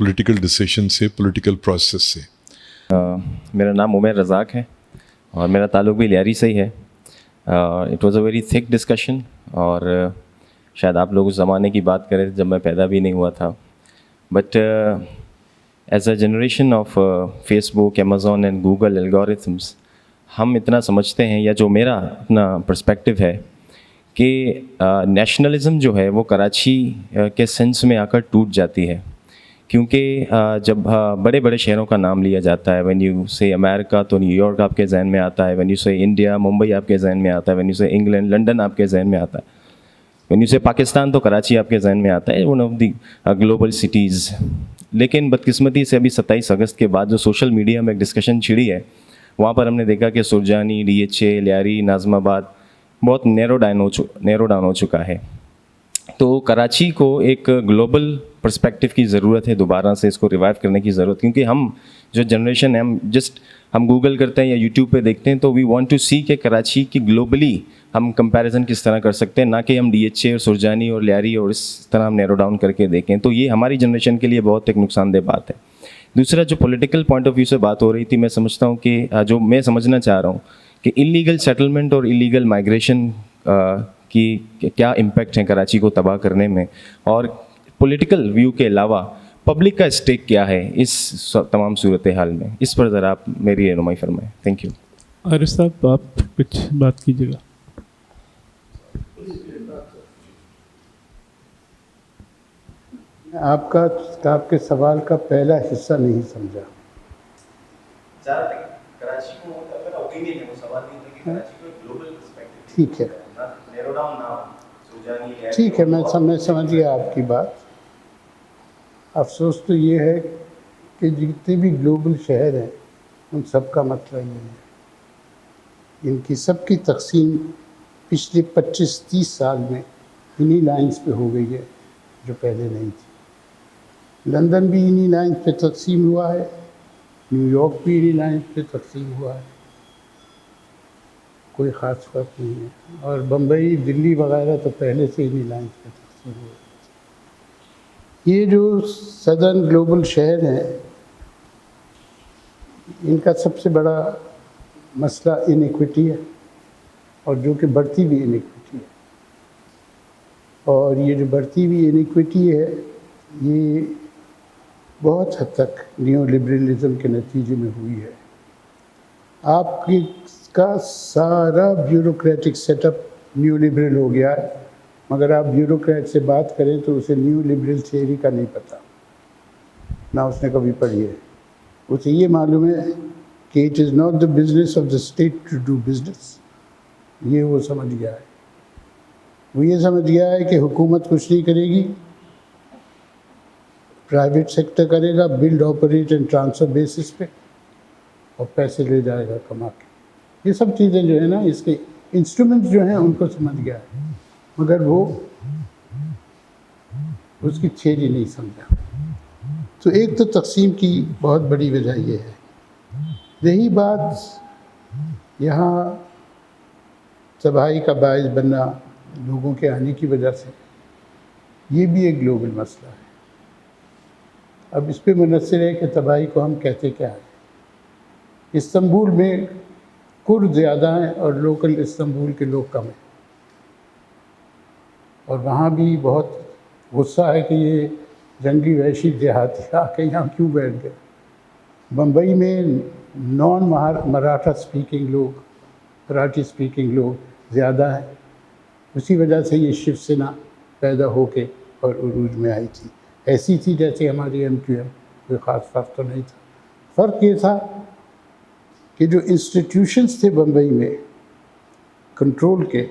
پولیٹیکل ڈیسیشن سے، پولیٹیکل پروسیس سے. میرا نام عمیر رزاق ہے اور میرا تعلق بھی لیاری سے ہی ہے. اٹ واز اے ویری تھک ڈسکشن، اور شاید آپ لوگ اس زمانے کی بات کریں جب میں پیدا بھی نہیں ہوا تھا. But as a generation of Facebook, Amazon and Google algorithms, ہم اتنا سمجھتے ہیں، یا جو میرا اپنا پرسپیکٹو ہے، کہ نیشنلزم جو ہے وہ کراچی کے سینس میں آ کر ٹوٹ جاتی ہے. کیونکہ جب بڑے بڑے شہروں کا نام لیا جاتا ہے، وین یو سے امریکہ تو نیو یارک آپ کے ذہن میں آتا ہے، وین یو سے انڈیا ممبئی آپ کے ذہن میں آتا ہے، وین یو سے انگلینڈ لنڈن آپ کے ذہن میں آتا ہے، وین یو سے پاکستان تو کراچی آپ کے ذہن میں آتا ہے، one of the global cities. لیکن بدقسمتی سے ابھی 27 اگست کے بعد جو سوشل میڈیا میں ایک ڈسکشن چھڑی ہے، وہاں پر ہم نے دیکھا کہ Surjani, D H A, Lyari, Nazimabad بہت نیرو ڈاؤن ہو چکا ہے. تو کراچی کو ایک گلوبل پرسپیکٹو کی ضرورت ہے، دوبارہ سے اس کو ریوائیو کرنے کی ضرورت. کیونکہ ہم جو جنریشن ہے، ہم گوگل کرتے ہیں یا یوٹیوب پہ دیکھتے ہیں، تو وی وانٹ ٹو سی کہ کراچی کی گلوبلی ہم کمپیریزن کس طرح کر سکتے ہیں، نہ کہ ہم ڈی ایچ اے اور سرجانی اور لیاری اور اس طرح ہم نیرو ڈاؤن کر کے دیکھیں. تو یہ ہماری جنریشن کے لیے بہت ایک نقصان دہ بات ہے. دوسرا، جو پولیٹیکل پوائنٹ آف ویو سے بات ہو رہی تھی، میں سمجھتا ہوں کہ جو میں سمجھنا چاہ رہا ہوں کہ انلیگل سیٹلمنٹ اور انلیگل مائگریشن کی کیا امپیکٹ ہیں کراچی کو تباہ کرنے میں، اور پولیٹیکل ویو کے علاوہ پبلک کا اسٹیک کیا ہے اس تمام صورتحال میں. اس پر ذرا آپ میری رہنمائی فرمائیں. Thank you. عارف صاحب، آپ کچھ بات کیجیے گا. آپ کے سوال کا پہلا حصہ نہیں سمجھا. ٹھیک ہے، ٹھیک ہے، میں سمجھ گیا آپ کی بات. افسوس تو یہ ہے کہ جتنے بھی گلوبل شہر ہیں ان سب کا مسئلہ یہ ہے. ان کی سب کی تقسیم پچھلے 25-30 سال میں انہی لائنز پہ ہو گئی ہے جو پہلے نہیں تھی. لندن بھی انہی لائنز پہ تقسیم ہوا ہے، نیو یارک بھی انہی لائنز پہ تقسیم ہوا ہے، کوئی خاص فرق نہیں ہے. اور بمبئی، دلی وغیرہ تو پہلے سے انہی لائنز پہ تقسیم ہوئے. یہ جو سدرن گلوبل شہر ہیں، ان کا سب سے بڑا مسئلہ انیکوٹی ہے، اور جو کہ بڑھتی بھی انیکوٹی ہے. اور یہ جو بڑھتی ہوئی انیکوٹی ہے، یہ بہت حد تک نیو لبرلزم کے نتیجے میں ہوئی ہے. آپ کا سارا bureaucratic setup neoliberal ہو گیا ہے، مگر آپ بیوروکریٹ سے بات کریں تو اسے نیو لبرل تھیوری کا نہیں پتہ، نہ اس نے کبھی پڑھی ہے. اسے یہ معلوم ہے کہ it is not the business of the state to do business. یہ وہ سمجھ گیا ہے. وہ یہ سمجھ گیا ہے کہ حکومت کچھ نہیں کرے گی، پرائیویٹ سیکٹر کرے گا، build, operate and transfer basis پہ، اور پیسے لے جائے گا کما کے. یہ سب چیزیں جو ہیں نا، اس کے انسٹرومنٹ جو ہیں ان کو سمجھ گیا ہے، مگر وہ اس کی تھیوری نہیں سمجھا. تو ایک تو تقسیم کی بہت بڑی وجہ یہ ہے. یہی بات یہاں تباہی کا باعث بننا لوگوں کے آنے کی وجہ سے، یہ بھی ایک گلوبل مسئلہ ہے. اب اس پہ منحصر ہے کہ تباہی کو ہم کہتے کیا ہیں. استنبول میں کرد زیادہ ہیں اور لوکل استنبول کے لوگ کم ہیں، اور وہاں بھی بہت غصہ ہے کہ یہ جنگی وحشی دیہاتی آ کے یہاں کیوں بیٹھ گئے. بمبئی میں نان مراٹھا اسپیکنگ لوگ، مراٹھی اسپیکنگ لوگ زیادہ ہیں. اسی وجہ سے یہ شیو سینا پیدا ہو کے اور عروج میں آئی تھی. ایسی تھی جیسے ہماری MQM، کوئی خاص فرق تو نہیں تھا. فرق یہ تھا کہ جو انسٹیٹیوشنس تھے بمبئی میں کنٹرول کے،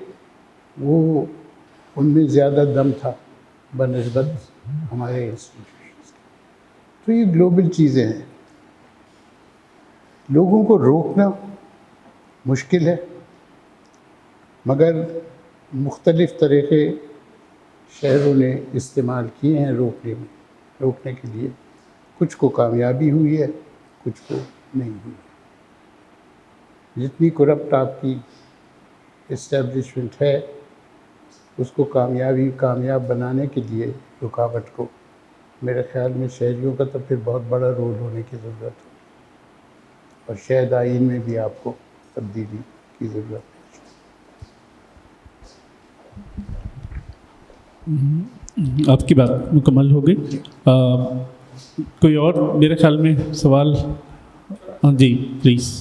وہ ان میں زیادہ دم تھا بنسبت ہمارے انسٹیٹیوشنس کے. تو یہ گلوبل چیزیں ہیں. لوگوں کو روکنا مشکل ہے، مگر مختلف طریقے شہروں نے استعمال کیے ہیں روکنے کے لیے. کچھ کو کامیابی ہوئی ہے، کچھ کو نہیں ہوئی. جتنی کرپٹ آپ کی اسٹیبلشمنٹ ہے، اس کو کامیاب بنانے کے لیے رکاوٹ کو میرے خیال میں شہریوں کا تو پھر بہت بڑا رول ہونے کی ضرورت ہے، اور شاید آئین میں بھی آپ کو تبدیلی کی ضرورت ہے۔ آپ کی بات مکمل ہو گئی۔ کوئی اور میرے خیال میں سوال؟ ہاں جی پلیز۔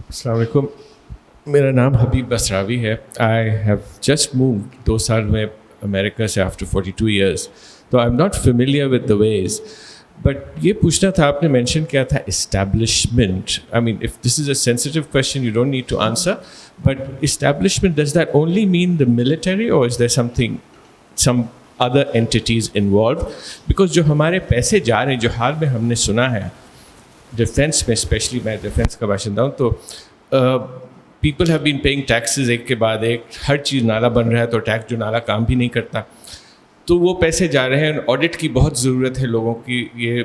السلام علیکم، میرا نام حبیب بسراوی ہے۔ آئی ہیو جسٹ مووڈ 2 سال میں امریکہ سے آفٹر 42 ایئرس، تو I am not familiar with the ways, but یہ پوچھنا تھا، آپ نے مینشن کیا تھا establishment. I mean if this is a sensitive question you don't need to answer, but establishment does that only mean the military or is there something some other entities involved? Because جو ہمارے پیسے جا رہے ہیں، جو حال میں ہم نے سنا ہے ڈیفینس میں، اسپیشلی میں ڈیفینس کا باشندہ ہوں، تو people have been paying taxes ایک کے بعد ایک، ہر چیز نالا بن رہا ہے تو ٹیکس جو نالا کام بھی نہیں کرتا، تو وہ پیسے جا رہے ہیں. آڈٹ کی بہت ضرورت ہے لوگوں کی. یہ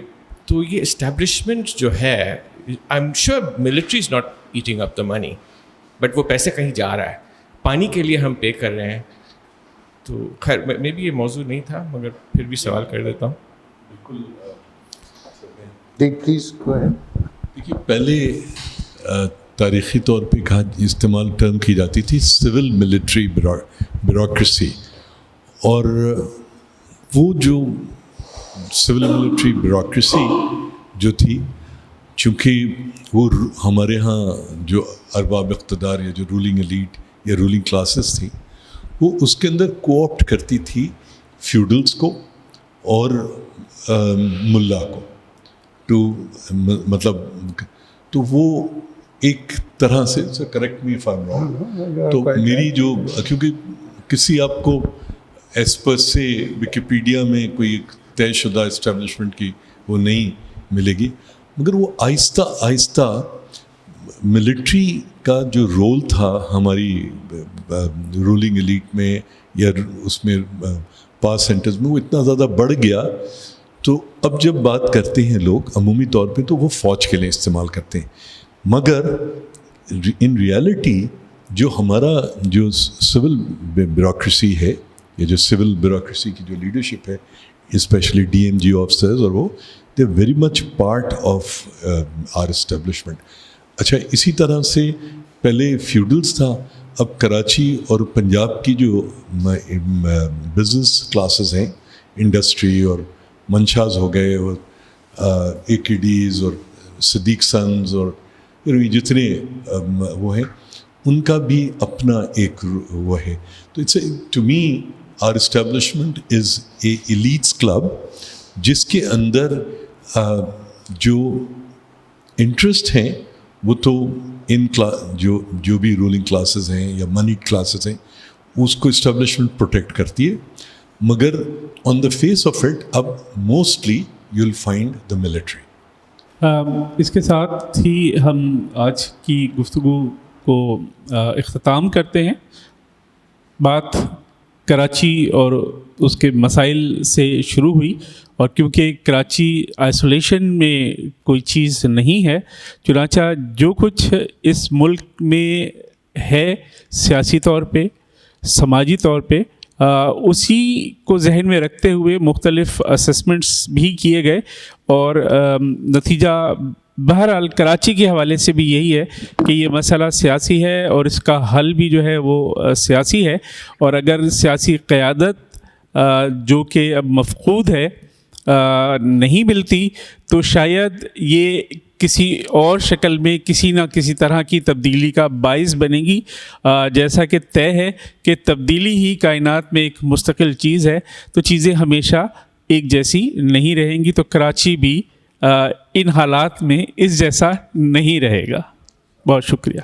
اسٹیبلشمنٹ جو ہے، I am sure military is not eating up the money, but وہ پیسے کہیں جا رہا ہے، پانی کے لیے ہم پے کر رہے ہیں. تو خیر میں بھی یہ موضوع نہیں تھا، مگر پھر بھی سوال کر دیتا ہوں. بالکل پلیز گو اہیڈ. دیکھیے، پہلے تاریخی طور پہ استعمال ٹرم کی جاتی تھی سول ملٹری بیوروکریسی، اور وہ جو سول ملٹری بیوروکریسی جو تھی، چونکہ وہ ہمارے ہاں جو ارباب اقتدار یا جو رولنگ ایلیٹ یا رولنگ کلاسز تھیں، وہ اس کے اندر کوآپٹ کرتی تھی فیوڈلز کو اور ملا کو، تو وہ ایک طرح سے correct me if I am wrong, تو میری جو، کیونکہ کسی آپ کو ایز پر سے وکیپیڈیا میں کوئی طے شدہ اسٹیبلشمنٹ کی وہ نہیں ملے گی، مگر وہ آہستہ آہستہ ملٹری کا جو رول تھا ہماری رولنگ ایلیٹ میں یا اس میں پاس سینٹرز میں، وہ اتنا زیادہ بڑھ گیا. تو اب جب بات کرتے ہیں لوگ عمومی طور پہ، تو وہ فوج کے لیے استعمال کرتے ہیں، مگر ان ریالٹی جو ہمارا جو سول بیوروکریسی ہے، یا جو سول بیوروکریسی کی جو لیڈرشپ ہے، especially D M G officers, اور وہ they very much part of our establishment. اچھا، اسی طرح سے پہلے فیوڈلز تھا، اب کراچی اور پنجاب کی جو بزنس کلاسز ہیں، انڈسٹری اور منشاز ہو گئے، اور اے کے ڈیز اور صدیق سنز اور جتنے وہ ہیں، ان کا بھی اپنا ایک وہ ہے. تو it's to me our establishment is a elites club, جس کے اندر جو انٹرسٹ ہیں وہ تو ان جو بھی رولنگ کلاسز ہیں یا منی کلاسز ہیں، اس کو اسٹیبلشمنٹ پروٹیکٹ کرتی ہے، مگر on the face of it اب mostly you will find the military. اس کے ساتھ ہی ہم آج کی گفتگو کو اختتام کرتے ہیں. بات کراچی اور اس کے مسائل سے شروع ہوئی، اور کیونکہ کراچی آئسولیشن میں کوئی چیز نہیں ہے، چنانچہ جو کچھ اس ملک میں ہے سیاسی طور پہ، سماجی طور پہ، اسی کو ذہن میں رکھتے ہوئے مختلف اسسمنٹس بھی کیے گئے، اور نتیجہ بہرحال کراچی کے حوالے سے بھی یہی ہے کہ یہ مسئلہ سیاسی ہے، اور اس کا حل بھی جو ہے وہ سیاسی ہے. اور اگر سیاسی قیادت جو کہ اب مفقود ہے نہیں ملتی، تو شاید یہ کسی اور شکل میں کسی نہ کسی طرح کی تبدیلی کا باعث بنے گی. جیسا کہ طے ہے کہ تبدیلی ہی کائنات میں ایک مستقل چیز ہے، تو چیزیں ہمیشہ ایک جیسی نہیں رہیں گی. تو کراچی بھی ان حالات میں اس جیسا نہیں رہے گا. بہت شکریہ.